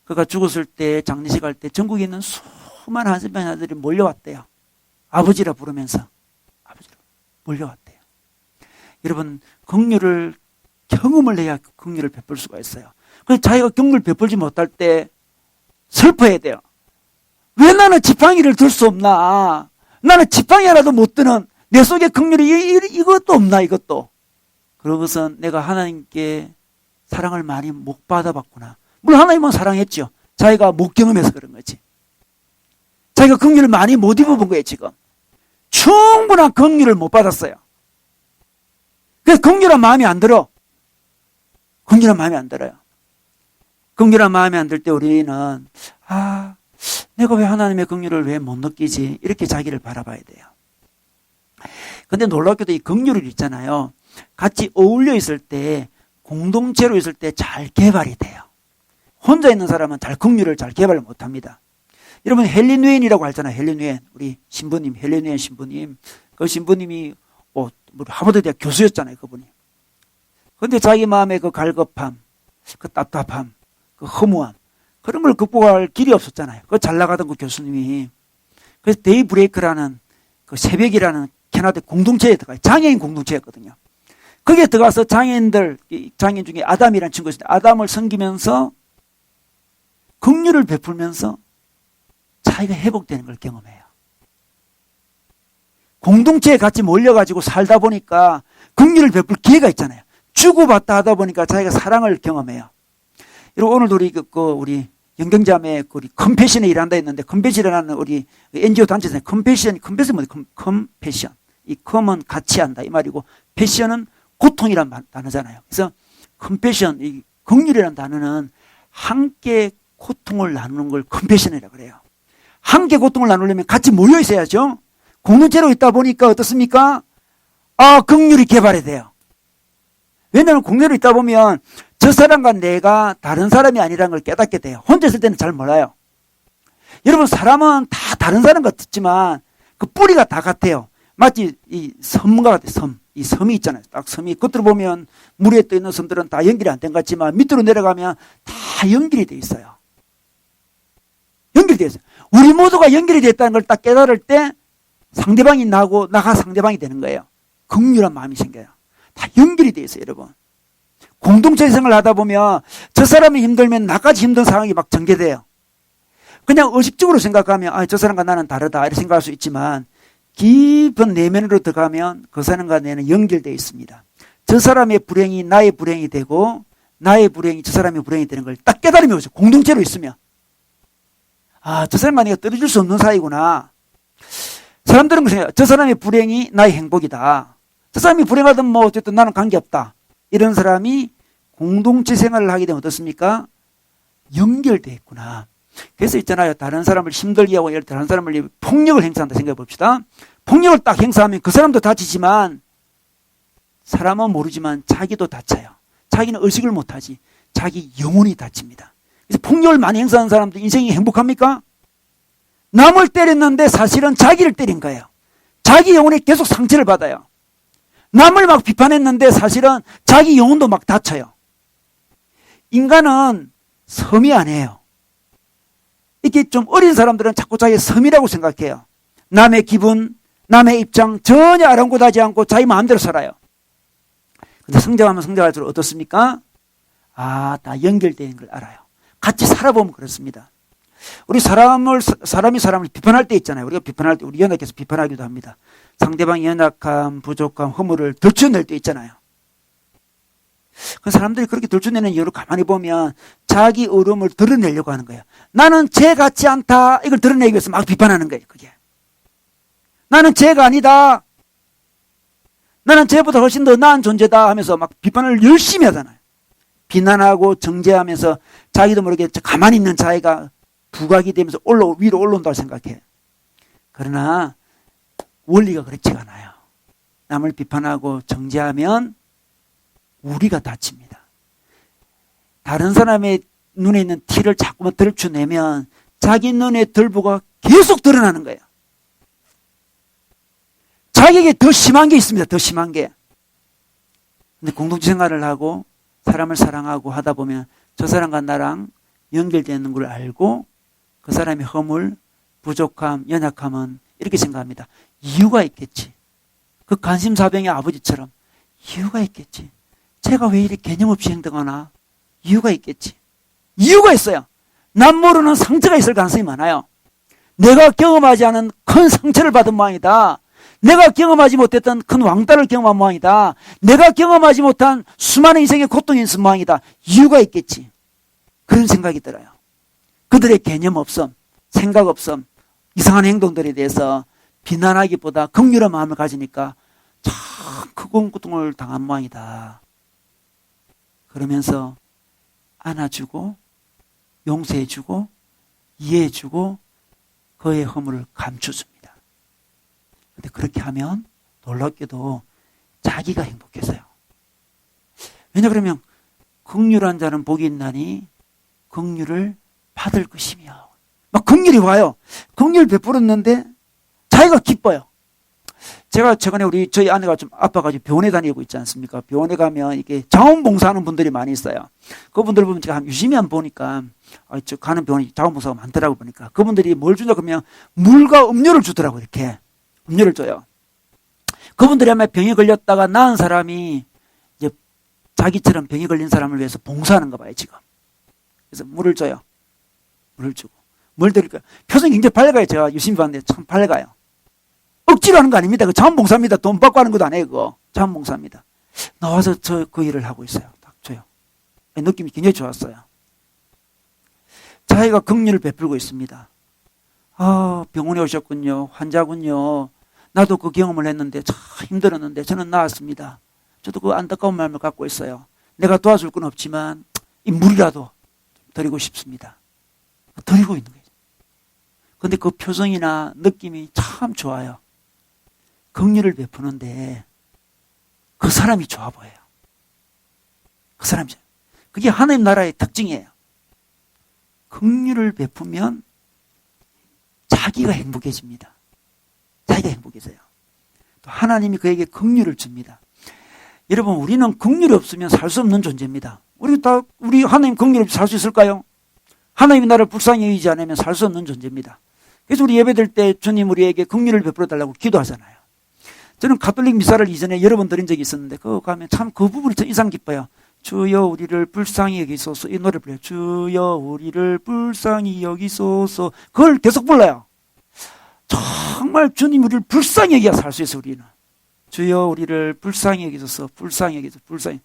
그가 죽었을 때 장례식 할 때 전국에 있는 수많은 한센병 환자들이 몰려왔대요. 아버지라 부르면서 아버지라 몰려왔대요. 여러분, 긍휼을 경험을 해야 긍휼을 베풀 수가 있어요. 그래서 자기가 긍휼을 베풀지 못할 때 슬퍼해야 돼요. 왜 나는 지팡이를 들 수 없나? 나는 지팡이 하나도 못 드는 내 속에 긍휼이 이것도 없나 이것도. 그러고선 내가 하나님께 사랑을 많이 못 받아봤구나. 물론 하나님은 사랑했죠. 자기가 못 경험해서 그런 거지. 자기가 긍휼을 많이 못 입어본 거예요 지금. 충분한 긍휼을 못 받았어요. 그래서 긍휼한 마음이 안 들어. 긍휼한 마음이 안 들어요. 긍휼한 마음이 안 들 때 우리는 내가 왜 하나님의 긍휼을 왜 못 느끼지? 이렇게 자기를 바라봐야 돼요. 근데 놀랍게도 이 긍휼이 있잖아요. 같이 어울려 있을 때, 공동체로 있을 때 잘 개발이 돼요. 혼자 있는 사람은 잘 긍휼을 잘 개발을 못합니다. 여러분 헨리 누엔이라고 하잖아요. 헨리 누엔, 우리 신부님, 헨리 누엔 신부님. 그 신부님이 하버드 대학 교수였잖아요. 그분이. 근데 자기 마음의 그 갈급함, 그 답답함, 그 허무함, 그런 걸 극복할 길이 없었잖아요. 그 잘 나가던 그 교수님이. 그래서 데이 브레이크라는 그 새벽이라는 캐나다 공동체에 들어가요. 장애인 공동체였거든요. 거기에 들어가서 장애인 중에 아담이라는 친구가 있어요. 아담을 섬기면서 긍휼을 베풀면서 자기가 회복되는 걸 경험해요. 공동체에 같이 몰려가지고 살다 보니까 긍휼을 베풀 기회가 있잖아요. 주고받다 하다 보니까 자기가 사랑을 경험해요. 여러분 오늘도 우리 영경자매 우리 컴패션에 일한다 했는데, 컴패션이라는 우리 NGO 단체에서 컴패션 뭐예요? 컴패션. 이 컴은 같이 한다 이 말이고, 패션은 고통이란 단어잖아요. 그래서 컴패션, 이 긍휼이라는 단어는 함께 고통을 나누는 걸 컴패션이라고 그래요. 함께 고통을 나누려면 같이 모여 있어야죠. 공동체로 있다 보니까 어떻습니까? 긍휼이 개발이 돼요. 왜냐하면 공동체로 있다 보면 저 사람과 내가 다른 사람이 아니라는 걸 깨닫게 돼요. 혼자 있을 때는 잘 몰라요. 여러분 사람은 다 다른 사람 같지만 그 뿌리가 다 같아요. 마치 이 섬과 같아요. 섬. 이 섬이 있잖아요. 딱 섬이 겉으로 보면 물 위에 떠 있는 섬들은 다 연결이 안 된 것 같지만 밑으로 내려가면 다 연결이 돼 있어요. 연결이 되어 있어요. 우리 모두가 연결이 됐다는 걸 딱 깨달을 때 상대방이 나고 나가 상대방이 되는 거예요. 긍휼한 마음이 생겨요. 다 연결이 되어 있어요, 여러분. 공동체 생활을 하다 보면 저 사람이 힘들면 나까지 힘든 상황이 막 전개돼요. 그냥 의식적으로 생각하면 저 사람과 나는 다르다 이렇게 생각할 수 있지만, 깊은 내면으로 들어가면 그 사람과 나는 연결되어 있습니다. 저 사람의 불행이 나의 불행이 되고 나의 불행이 저 사람의 불행이 되는 걸 딱 깨달으면 오죠. 공동체로 있으면. 저 사람과 내가 떨어질 수 없는 사이구나. 사람들은 그래요. 저 사람의 불행이 나의 행복이다. 저 사람이 불행하든 뭐 어쨌든 나는 관계없다. 이런 사람이 공동체 생활을 하게 되면 어떻습니까? 연결되어 있구나. 그래서 있잖아요. 다른 사람을 힘들게 하고 다른 사람을 폭력을 행사한다 생각해 봅시다. 폭력을 딱 행사하면 그 사람도 다치지만 사람은 모르지만 자기도 다쳐요. 자기는 의식을 못하지. 자기 영혼이 다칩니다. 그래서 폭력을 많이 행사하는 사람도 인생이 행복합니까? 남을 때렸는데 사실은 자기를 때린 거예요. 자기 영혼이 계속 상처를 받아요. 남을 막 비판했는데 사실은 자기 영혼도 막 다쳐요. 인간은 섬이 아니에요. 이렇게 좀 어린 사람들은 자꾸 자기 섬이라고 생각해요. 남의 기분, 남의 입장 전혀 아랑곳하지 않고 자기 마음대로 살아요. 근데 성장하면 성장할수록 어떻습니까? 다 연결되는 걸 알아요. 같이 살아보면 그렇습니다. 우리 사람이 사람을 비판할 때 있잖아요. 우리가 비판할 때 우리 연약해서 비판하기도 합니다. 상대방의 연약함, 부족함, 허물을 들춰낼 때 있잖아요. 그 사람들이 그렇게 들춰내는 이유를 가만히 보면 자기 어려움을 드러내려고 하는 거예요. 나는 쟤 같지 않다. 이걸 드러내기 위해서 막 비판하는 거예요. 그게. 나는 쟤가 아니다. 나는 쟤보다 훨씬 더 나은 존재다 하면서 막 비판을 열심히 하잖아요. 비난하고 정죄하면서 자기도 모르게 가만히 있는 자기가 부각이 되면서 위로 올라온다고 생각해. 그러나 원리가 그렇지가 않아요. 남을 비판하고 정죄하면 우리가 다칩니다. 다른 사람의 눈에 있는 티를 자꾸만 들춰내면 자기 눈의 들보가 계속 드러나는 거예요. 자기에게 더 심한 게 있습니다. 더 심한 게. 근데 공동체 생활을 하고 사람을 사랑하고 하다 보면 저 사람과 나랑 연결되는 걸 알고 그 사람의 허물, 부족함, 연약함은 이렇게 생각합니다. 이유가 있겠지. 그 간심사병의 아버지처럼 이유가 있겠지. 제가 왜 이렇게 개념 없이 행동하나? 이유가 있겠지. 이유가 있어요. 남 모르는 상처가 있을 가능성이 많아요. 내가 경험하지 않은 큰 상처를 받은 모양이다. 내가 경험하지 못했던 큰 왕따를 경험한 모양이다. 내가 경험하지 못한 수많은 인생의 고통이 있는 모양이다. 이유가 있겠지. 그런 생각이 들어요. 그들의 개념 없음, 생각 없음, 이상한 행동들에 대해서 비난하기보다 긍휼한 마음을 가지니까 참 큰 고통을 당한 모양이다. 그러면서 안아주고 용서해주고 이해해주고 그의 허물을 감춰줍니다. 근데 그렇게 하면 놀랍게도 자기가 행복해서요. 왜냐 그러면 긍휼한 자는 복이 있나니 긍휼을 받을 것이며 막 긍휼이 와요. 긍휼 베풀었는데 자기가 기뻐요. 제가 최근에 저희 아내가 좀 아파가지고 병원에 다니고 있지 않습니까? 병원에 가면 이게 자원봉사하는 분들이 많이 있어요. 그분들 보면 제가 유심히 한번 보니까 저 가는 병원이 자원봉사가 많더라고 보니까 그분들이 뭘 주냐 그러면 물과 음료를 주더라고. 이렇게 음료를 줘요. 그분들이 아마 병에 걸렸다가 나은 사람이 이제 자기처럼 병에 걸린 사람을 위해서 봉사하는 거 봐요 지금. 그래서 물을 줘요. 물을 주고 뭘 드릴까요? 표정이 굉장히 밝아요. 제가 유심히 봤는데 참 밝아요. 억지로 하는 거 아닙니다. 그 자원봉사입니다. 돈 받고 하는 것도 아니에요. 그거 자원봉사입니다. 나와서 저 그 일을 하고 있어요. 딱 줘요. 느낌이 굉장히 좋았어요. 자기가 긍휼을 베풀고 있습니다. 아, 병원에 오셨군요. 환자군요. 나도 그 경험을 했는데 참 힘들었는데 저는 나았습니다. 저도 그 안타까운 마음을 갖고 있어요. 내가 도와줄 건 없지만 이 물이라도 드리고 싶습니다. 드리고 있는 거예요. 근데 그 표정이나 느낌이 참 좋아요. 긍휼을 베푸는데 그 사람이 좋아 보여요. 그 사람이. 그게 하나님 나라의 특징이에요. 긍휼을 베푸면 자기가 행복해집니다. 자기가 행복해져요. 또 하나님이 그에게 긍휼을 줍니다. 여러분, 우리는 긍휼이 없으면 살 수 없는 존재입니다. 우리 하나님 긍휼 없이 살 수 있을까요? 하나님이 나를 불쌍히 여기지 않으면 살 수 없는 존재입니다. 그래서 우리 예배드릴 때 주님 우리에게 긍휼을 베풀어 달라고 기도하잖아요. 저는 가톨릭 미사를 이전에 여러 번 드린 적이 있었는데 그거 가면 참 그 부분이 참 인상 깊어요. 주여 우리를 불쌍히 여기소서. 이 노래를 불러요. 주여 우리를 불쌍히 여기소서. 그걸 계속 불러요. 정말 주님 우리를 불쌍히 여기야 살 수 있어요. 우리는. 주여 우리를 불쌍히 여기소서. 불쌍히 여기소서. 불쌍히.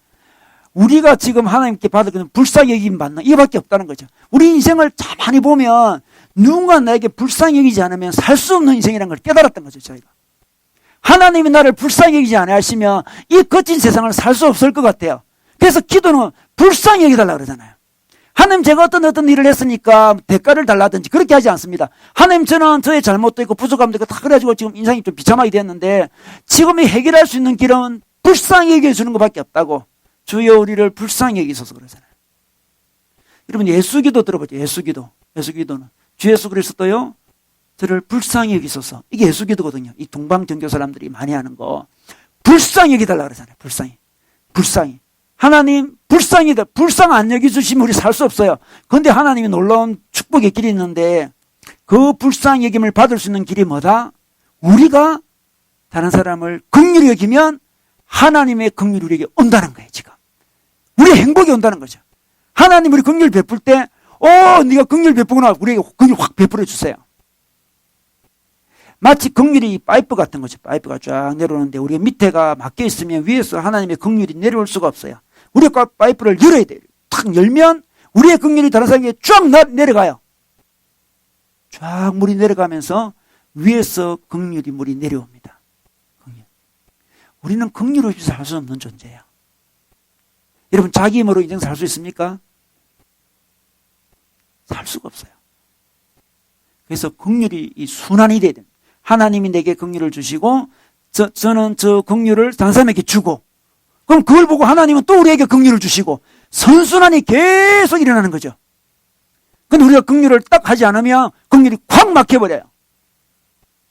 우리가 지금 하나님께 받을 것은 불쌍히 여김 받는 이밖에 없다는 거죠. 우리 인생을 참 많이 보면 누군가 나에게 불쌍히 여기지 않으면 살 수 없는 인생이라는 걸 깨달았던 거죠. 저희가. 하나님이 나를 불쌍히 여기지 않으시면 이 거친 세상을 살 수 없을 것 같아요. 그래서 기도는 불쌍히 여기달라고 그러잖아요. 하나님 제가 어떤 일을 했으니까 대가를 달라든지 그렇게 하지 않습니다. 하나님 저는 저의 잘못도 있고 부족함도 있고 다 그래가지고 지금 인생이 좀 비참하게 됐는데 지금 이 해결할 수 있는 길은 불쌍히 여겨주는 것밖에 없다고. 주여 우리를 불쌍히 여기소서 그러잖아요. 여러분 예수기도 들어보죠. 예수기도는 주 예수 그리스도요 저를 불쌍히 여기소서. 이게 예수기도거든요. 이 동방정교 사람들이 많이 하는 거. 불쌍히 여기달라고 그러잖아요. 불쌍히. 하나님 불쌍히 불쌍 안 여기주시면 우리 살 수 없어요. 그런데 하나님이 놀라운 축복의 길이 있는데 그 불쌍히 여김을 받을 수 있는 길이 뭐다? 우리가 다른 사람을 긍휼히 여기면 하나님의 긍휼이 우리에게 온다는 거예요. 지금 우리의 행복이 온다는 거죠. 하나님 우리 긍휼 베풀 때 네가 긍휼 베푸구나. 우리에게 긍휼 확 베풀어 주세요. 마치 긍휼이 파이프 같은 거죠. 파이프가 쫙 내려오는데 우리가 밑에가 막혀 있으면 위에서 하나님의 긍휼이 내려올 수가 없어요. 우리가 파이프를 열어야 돼요. 탁 열면 우리의 긍휼이 다른 사람에게 쫙 내려가요. 쫙 물이 내려가면서 위에서 긍휼이 물이 내려옵니다. 긍휼. 우리는 긍휼 없이 살 수 없는 존재예요. 여러분 자기 힘으로 인생 살 수 있습니까? 살 수가 없어요. 그래서 긍휼이 이 순환이 돼야 됩니다. 하나님이 내게 긍휼을 주시고 저는 저 긍휼을 다른 사람에게 주고 그럼 그걸 보고 하나님은 또 우리에게 긍휼을 주시고 선순환이 계속 일어나는 거죠. 근데 우리가 긍휼을 딱 하지 않으면 긍휼이 콱 막혀버려요.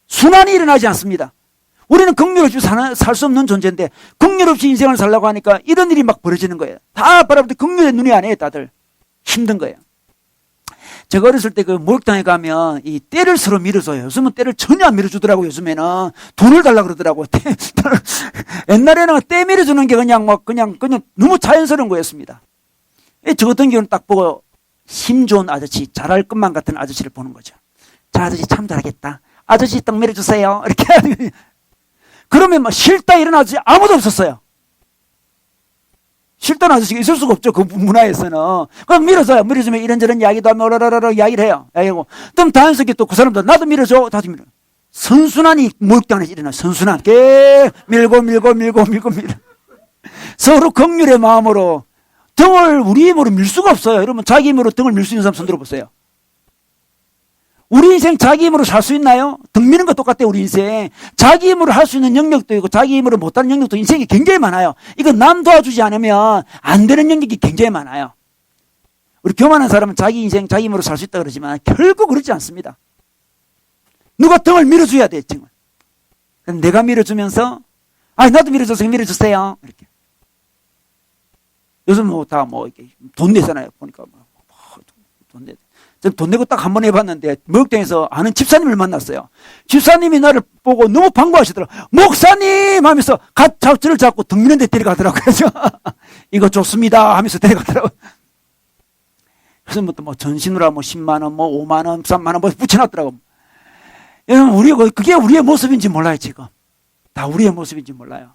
순환이 일어나지 않습니다. 우리는 긍휼 없이 살 수 없는 존재인데 긍휼 없이 인생을 살려고 하니까 이런 일이 막 벌어지는 거예요. 다 바라볼 때 긍휼의 눈이 아니에요. 다들 힘든 거예요. 제가 어렸을 때 그 목욕탕에 가면 이 때를 서로 밀어줘요. 요즘은 때를 전혀 안 밀어주더라고요. 요즘에는 돈을 달라고 그러더라고요. 옛날에는 때 밀어주는 게 그냥 너무 자연스러운 거였습니다. 저 같은 경우는 딱 보고 힘 좋은 아저씨, 잘할 것만 같은 아저씨를 보는 거죠. 저 아저씨 참 잘하겠다. 아저씨 딱 밀어주세요. 이렇게 그러면 막 싫다 이런 아저씨 아무도 없었어요. 싫다는 아저씨가 있을 수가 없죠. 그 문화에서는. 그럼 밀어주면 이런저런 이야기도 하면 오라라라 이야기를 해요. 이야기하고. 그럼 자연스럽게 또 그 사람도 나도 밀어줘. 다시 밀어. 선순환이 목욕탕에서 일어나. 선순환. 밀고. 서로 긍휼의 마음으로 등을 우리 힘으로 밀 수가 없어요. 여러분 자기 힘으로 등을 밀 수 있는 사람 손 들어보세요. 우리 인생 자기 힘으로 살 수 있나요? 등 미는 거 똑같아요, 우리 인생. 자기 힘으로 할 수 있는 영역도 있고, 자기 힘으로 못하는 영역도 인생이 굉장히 많아요. 이거 남 도와주지 않으면 안 되는 영역이 굉장히 많아요. 우리 교만한 사람은 자기 인생, 자기 힘으로 살 수 있다 그러지만, 결국 그렇지 않습니다. 누가 등을 밀어줘야 돼, 등을. 내가 밀어주면서, 나도 밀어줘서 밀어주세요. 이렇게. 요즘 이렇게 돈 내잖아요. 보니까. 돈 내. 돈 내고 딱 한 번 해봤는데 목동에서 아는 집사님을 만났어요. 집사님이 나를 보고 너무 반가워하시더라고요. 목사님 하면서 저를 잡고 등 미는 데 데려가더라고요. 그래서 이거 좋습니다 하면서 데려가더라고요. 그래서 뭐 전신으로 10만 원, 5만 원, 3만 원 붙여놨더라고요. 여러분, 그게 우리의 모습인지 몰라요, 지금. 다 우리의 모습인지 몰라요.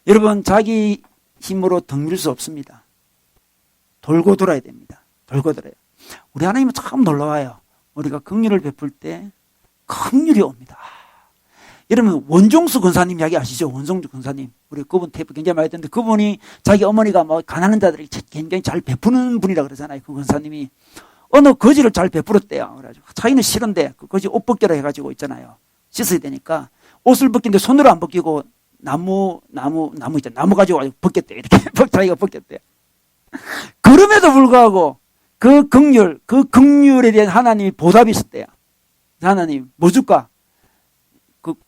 여러분, 자기 힘으로 등 밀 수 없습니다. 돌고 돌아야 됩니다. 돌고 돌아요. 우리 하나님은 참 놀라워요. 우리가 긍휼을 베풀 때 긍휼이 옵니다. 여러분, 원종수 권사님 이야기 아시죠? 원종수 권사님. 우리 그분 테이프 굉장히 많이 듣는데 그분이 자기 어머니가 가난한 자들이 굉장히 잘 베푸는 분이라 그러잖아요. 그 권사님이. 어느 거지를 잘 베풀었대요. 그래가지고 자기는 싫은데 그 거지 옷 벗겨라 해가지고 있잖아요. 씻어야 되니까 옷을 벗기는데 손으로 안 벗기고 나무 있잖아요. 나무 가지고 벗겼대요. 이렇게 자기가 벗겼대요. 그럼에도 불구하고 그 긍휼에 대한 하나님이 보답이 있었대요. 하나님, 뭐 줄까?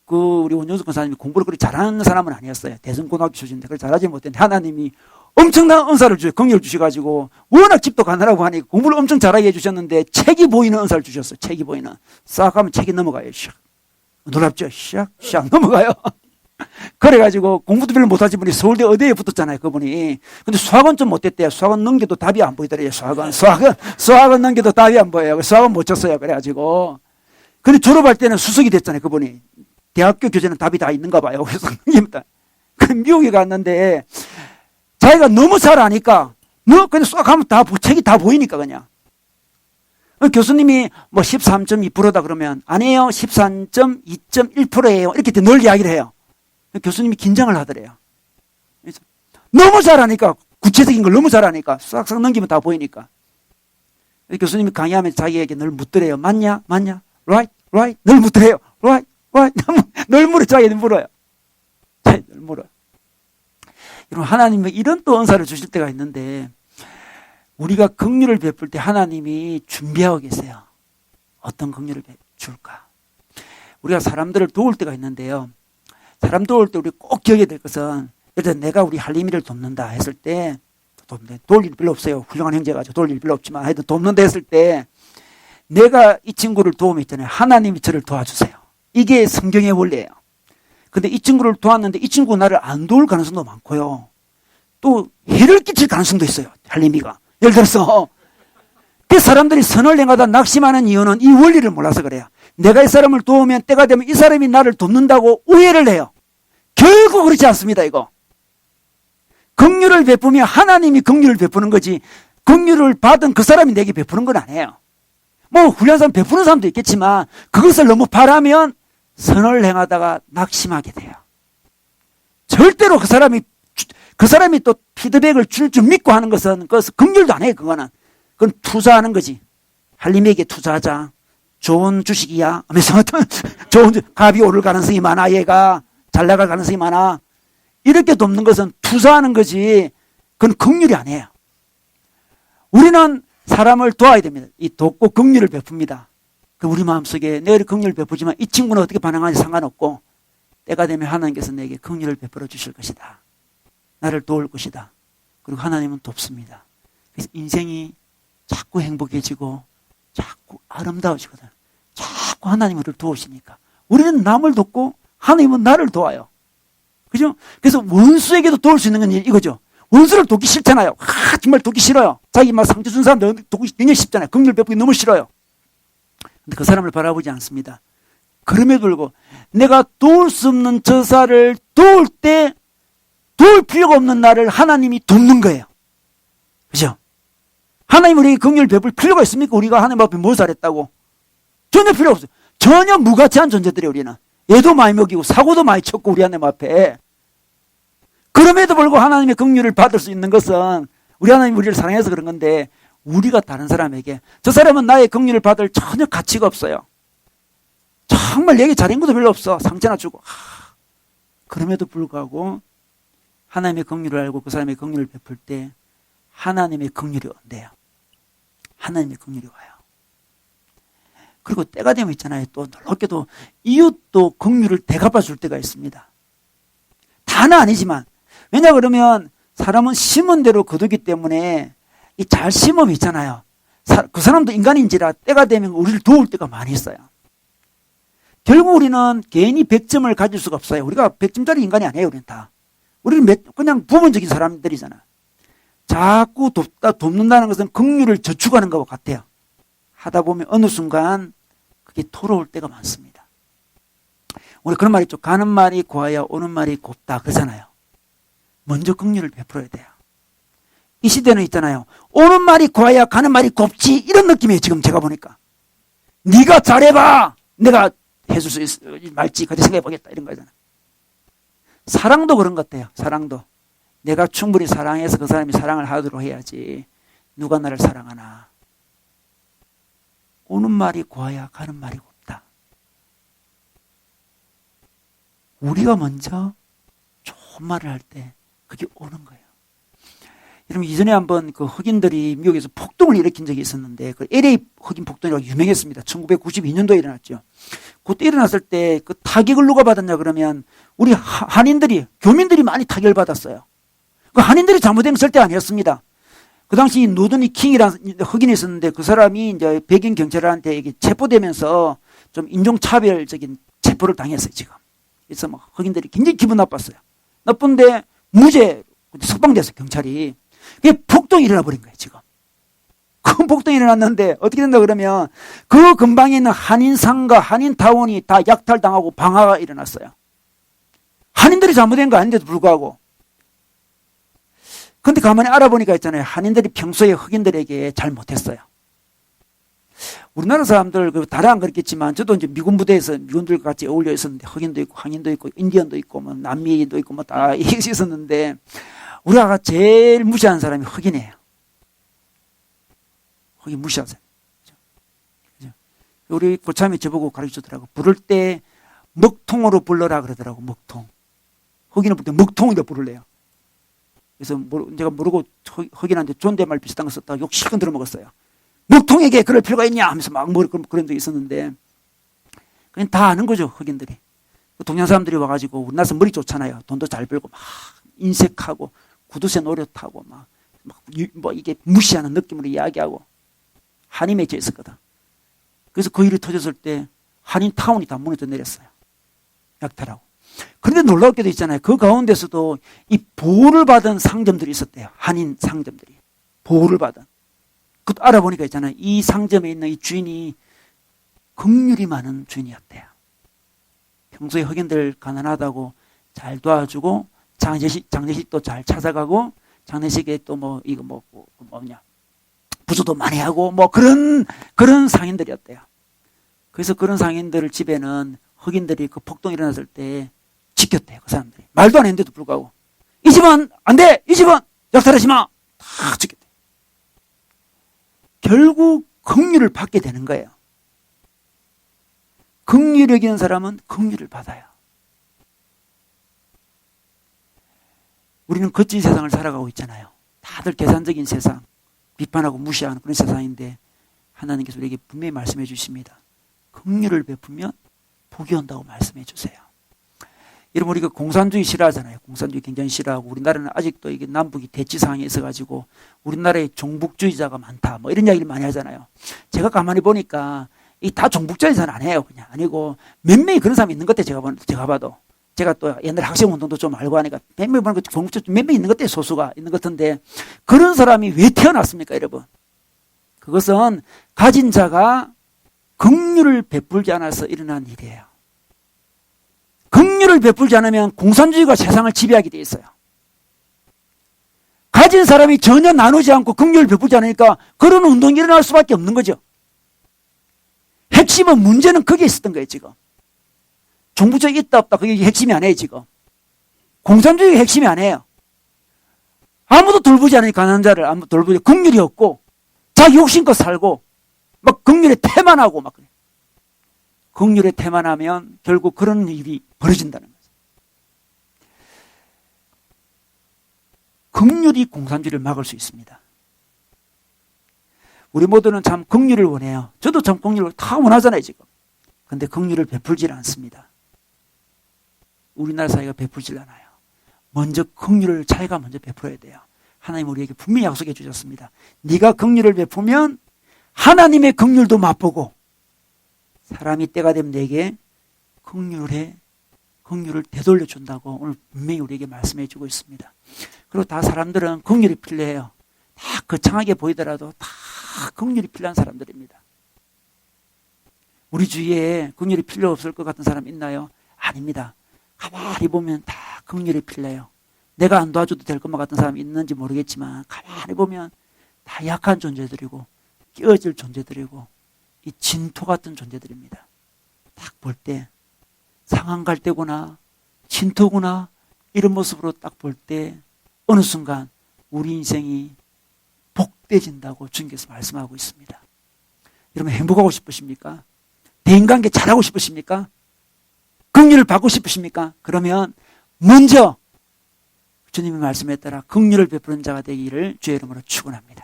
우리 원종수 권사님이 공부를 그렇게 잘하는 사람은 아니었어요. 대성고등학교 출신인데 그걸 잘하지 못했는데 하나님이 엄청난 은사를 주셔, 긍휼을 주셔가지고 워낙 집도 가난하고 하니까 공부를 엄청 잘하게 해주셨는데 책이 보이는 은사를 주셨어요. 책이 보이는. 싹 하면 책이 넘어가요. 샥. 놀랍죠? 샥 넘어가요. 그래가지고 공부도 별로 못하신 분이 서울대 의대에 붙었잖아요, 그분이. 근데 수학은 좀 못했대요. 수학은 넘겨도 답이 안 보이더래요, 수학은 넘겨도 답이 안 보여요. 수학은 못 쳤어요, 그래가지고. 근데 졸업할 때는 수석이 됐잖아요, 그분이. 대학교 교재는 답이 다 있는가 봐요. 그래서 미국에 갔는데 자기가 너무 잘 아니까, 그냥 쏙 하면 책이 다 보이니까 그냥. 교수님이 13.2%다 그러면, 아니에요, 13.2.1%예요. 이렇게 늘 이야기를 해요. 교수님이 긴장을 하더래요. 너무 잘하니까, 구체적인 걸 너무 잘하니까, 싹싹 넘기면 다 보이니까. 교수님이 강의하면 자기에게 늘 묻더래요. 맞냐? Right? 늘 묻더래요. Right? 늘 물어요. 자기는 물어요. 늘 물어요. 여러분, 하나님은 이런 또 은사를 주실 때가 있는데, 우리가 긍휼을 베풀 때 하나님이 준비하고 계세요. 어떤 긍휼을 줄까? 우리가 사람들을 도울 때가 있는데요. 사람 도울 때 우리 꼭 기억해야 될 것은, 예를 들어 내가 우리 할리미를 돕는다 했을 때, 도울 일 별로 없어요. 훌륭한 형제가 도울 일 별로 없지만 하여튼 돕는다 했을 때, 내가 이 친구를 도우면 있잖아요. 하나님이 저를 도와주세요. 이게 성경의 원리예요. 근데 이 친구를 도왔는데 이 친구가 나를 안 도울 가능성도 많고요. 또 해를 끼칠 가능성도 있어요. 할리미가. 예를 들어서 그 사람들이 선을 행하다 낙심하는 이유는 이 원리를 몰라서 그래요. 내가 이 사람을 도우면 때가 되면 이 사람이 나를 돕는다고 오해를 해요. 결국 그렇지 않습니다. 이거. 긍휼을 베푸면 하나님이 긍휼을 베푸는 거지, 긍휼을 받은 그 사람이 내게 베푸는 건 아니에요. 훌륭한 사람 베푸는 사람도 있겠지만 그것을 너무 바라면 선을 행하다가 낙심하게 돼요. 절대로 그 사람이 또 피드백을 줄 줄 믿고 하는 것은 긍휼도 아니에요. 그건 투자하는 거지. 할림에게 투자하자. 좋은 주식이야 하면서 값이 오를 가능성이 많아. 얘가 잘 나갈 가능성이 많아. 이렇게 돕는 것은 투자하는 거지. 그건 긍휼이 아니에요. 우리는 사람을 도와야 됩니다. 이 돕고 긍휼을 베풉니다. 우리 마음속에 내가 긍휼을 베푸지만 이 친구는 어떻게 반응하는지 상관없고 때가 되면 하나님께서 내게 긍휼을 베풀어 주실 것이다. 나를 도울 것이다. 그리고 하나님은 돕습니다. 그래서 인생이 자꾸 행복해지고 자꾸 아름다워지거든. 자꾸 하나님이 우리를 도우시니까. 우리는 남을 돕고 하나님은 나를 도와요. 그죠? 그래서 원수에게도 도울 수 있는 건 이거죠. 원수를 돕기 싫잖아요. 정말 돕기 싫어요. 자기 상처 준 사람들 돕기 굉장히 쉽잖아요. 긍휼 베푸기 너무 싫어요. 근데 그 사람을 바라보지 않습니다. 그럼에도 불구하고 내가 도울 수 없는 저사를 도울 때 도울 필요가 없는 나를 하나님이 돕는 거예요. 그죠? 하나님 우리에게 긍휼을 베풀 필요가 있습니까? 우리가 하나님 앞에 뭘 잘했다고? 전혀 필요 없어요. 전혀 무가치한 존재들이에요. 우리는. 애도 많이 먹이고 사고도 많이 쳤고 우리 하나님 앞에. 그럼에도 불구하고 하나님의 긍휼을 받을 수 있는 것은 우리 하나님 우리를 사랑해서 그런 건데, 우리가 다른 사람에게 저 사람은 나의 긍휼을 받을 전혀 가치가 없어요. 정말 내게 잘한 것도 별로 없어. 상처나 주고. 그럼에도 불구하고 하나님의 긍휼을 알고 그 사람의 긍휼을 베풀 때 하나님의 긍휼이 온대요. 하나님의 긍휼이 와요. 그리고 때가 되면 있잖아요. 또 놀랍게도 이웃도 긍휼을 되갚아 줄 때가 있습니다. 다는 아니지만. 왜냐 그러면 사람은 심은 대로 거두기 때문에 이 잘 심음이 있잖아요. 그 사람도 인간인지라 때가 되면 우리를 도울 때가 많이 있어요. 결국 우리는 개인이 100점을 가질 수가 없어요. 우리가 100점짜리 인간이 아니에요. 우리는 다. 우리는 그냥 부분적인 사람들이잖아. 자꾸 돕는다는 것은 긍휼을 저축하는 것과 같아요. 하다 보면 어느 순간 그게 토로올 때가 많습니다. 우리 그런 말 있죠. 가는 말이 고와야 오는 말이 곱다 그러잖아요. 먼저 긍휼을 베풀어야 돼요. 이 시대는 있잖아요. 오는 말이 고와야 가는 말이 곱지 이런 느낌이에요. 지금 제가 보니까. 네가 잘해봐. 내가 해줄 수 말지 그렇게 생각해보겠다 이런 거잖아요. 사랑도 그런 것 같아요. 사랑도. 내가 충분히 사랑해서 그 사람이 사랑을 하도록 해야지. 누가 나를 사랑하나. 오는 말이 고와야 가는 말이 곱다. 우리가 먼저 좋은 말을 할 때 그게 오는 거예요. 여러분 이전에 한번 그 흑인들이 미국에서 폭동을 일으킨 적이 있었는데 그 LA 흑인 폭동이라고 유명했습니다. 1992년도에 일어났죠. 그때 일어났을 때 그 타격을 누가 받았냐 그러면 우리 한인들이 교민들이 많이 타격을 받았어요. 그 한인들이 잘못된 건 절대 아니었습니다. 그 당시 노드니 킹이라는 흑인이 있었는데 그 사람이 이제 백인 경찰한테 체포되면서 좀 인종차별적인 체포를 당했어요, 지금. 그래서 뭐 흑인들이 굉장히 기분 나빴어요. 나쁜데 무죄 석방됐어요, 경찰이. 그게 폭동이 일어나 버린 거예요, 지금. 큰 폭동이 일어났는데 어떻게 된다 그러면 그 근방에 있는 한인상가, 한인타운이 다 약탈당하고 방화가 일어났어요. 한인들이 잘못된 거 아닌데도 불구하고. 근데 가만히 알아보니까 있잖아요. 한인들이 평소에 흑인들에게 잘 못했어요. 우리나라 사람들, 다른 안 그렇겠지만, 저도 이제 미군 부대에서 미군들과 같이 어울려 있었는데, 흑인도 있고, 황인도 있고, 인디언도 있고, 뭐, 남미인도 있고, 뭐, 다 있었는데, 우리가 제일 무시하는 사람이 흑인이에요. 흑인 무시하세요. 그죠? 우리 고참이 저보고 가르쳐 주더라고. 부를 때 먹통으로 불러라 그러더라고, 먹통. 흑인을 부를 때 먹통으로 부를래요. 그래서 제가 모르고 흑인한테 존댓말 비슷한 거 썼다가 욕 실컷 들어먹었어요. 먹통에게 그럴 필요가 있냐 하면서 막 그런 적이 있었는데 그냥 다 아는 거죠, 흑인들이. 동양 사람들이 와가지고 우리나라에서 머리 좋잖아요. 돈도 잘 벌고 막 인색하고 구두쇠 노릇하고 막 뭐 이게 무시하는 느낌으로 이야기하고 한이 맺혀 있었거든. 그래서 그 일이 터졌을 때 한인타운이 다 무너져 내렸어요. 약탈하고. 그런데 놀랍게도 있잖아요. 그 가운데서도 이 보호를 받은 상점들이 있었대요. 한인 상점들이. 보호를 받은. 그 알아보니까 있잖아요. 이 상점에 있는 이 주인이 긍휼이 많은 주인이었대요. 평소에 흑인들 가난하다고 잘 도와주고 장례식도 잘 찾아가고 장례식에 또 뭐 이거 뭐냐 부조도 많이 하고 뭐 그런 상인들이었대요. 그래서 그런 상인들 집에는 흑인들이 그 폭동이 일어났을 때 지켰대요. 그 사람들이. 말도 안 했는데도 불구하고. 이 집은 안 돼! 이 집은 약탈하지 마! 다 지켰대요. 결국 긍휼을 받게 되는 거예요. 긍휼을 여기는 사람은 긍휼을 받아요. 우리는 거친 세상을 살아가고 있잖아요. 다들 계산적인 세상, 비판하고 무시하는 그런 세상인데 하나님께서 우리에게 분명히 말씀해 주십니다. 긍휼을 베푸면 복이 온다고 말씀해 주세요. 여러분 우리가 공산주의 싫어하잖아요. 공산주의 굉장히 싫어하고 우리나라는 아직도 이게 남북이 대치 상황에 있어가지고 우리나라에 종북주의자가 많다 뭐 이런 이야기를 많이 하잖아요. 제가 가만히 보니까 이 다 종북주의자는 아니에요. 그냥 아니고 몇 명이 그런 사람이 있는 것 같아요. 제가 봐도. 제가 또 옛날 학생운동도 좀 알고 하니까 몇 명이 보니까 종북주의 몇 명 있는 것 같아요. 소수가 있는 것 같은데 그런 사람이 왜 태어났습니까 여러분? 그것은 가진 자가 긍휼을 베풀지 않아서 일어난 일이에요. 긍휼을 베풀지 않으면 공산주의가 세상을 지배하게 돼 있어요. 가진 사람이 전혀 나누지 않고 긍휼을 베풀지 않으니까 그런 운동이 일어날 수밖에 없는 거죠. 핵심은 문제는 거기에 있었던 거예요 지금. 종부주의 있다 없다 그게 핵심이 아니에요 지금. 공산주의가 핵심이 아니에요. 아무도 돌보지 않으니까 가난한 자를 아무도 돌보지 긍휼이 없고 자기 욕심껏 살고 막 긍휼에 태만하고 막 그래. 긍휼에 태만하면 결국 그런 일이 벌어진다는 거죠. 긍휼이 공산주의를 막을 수 있습니다. 우리 모두는 참 긍휼을 원해요. 저도 참 긍휼을 다 원하잖아요, 지금. 근데 긍휼을 베풀질 않습니다. 우리나라 사회가 베풀질 않아요. 먼저 긍휼을 자기가 먼저 베풀어야 돼요. 하나님 우리에게 분명히 약속해 주셨습니다. 네가 긍휼을 베푸면 하나님의 긍휼도 맛보고 사람이 때가 되면 내게 긍휼을 되돌려 준다고 오늘 분명히 우리에게 말씀해 주고 있습니다. 그리고 다 사람들은 긍휼이 필요해요. 다 거창하게 보이더라도 다 긍휼이 필요한 사람들입니다. 우리 주위에 긍휼이 필요 없을 것 같은 사람 있나요? 아닙니다. 가만히 보면 다 긍휼이 필요해요. 내가 안 도와줘도 될 것만 같은 사람이 있는지 모르겠지만 가만히 보면 다 약한 존재들이고 끼어질 존재들이고 이 진토 같은 존재들입니다. 딱 볼 때 상한 갈 때구나 진토구나 이런 모습으로 딱 볼 때 어느 순간 우리 인생이 복되진다고 주님께서 말씀하고 있습니다. 여러분 행복하고 싶으십니까? 대인관계 잘하고 싶으십니까? 긍휼을 받고 싶으십니까? 그러면 먼저 주님의 말씀에 따라 긍휼을 베푸는 자가 되기를 주의 이름으로 축원합니다.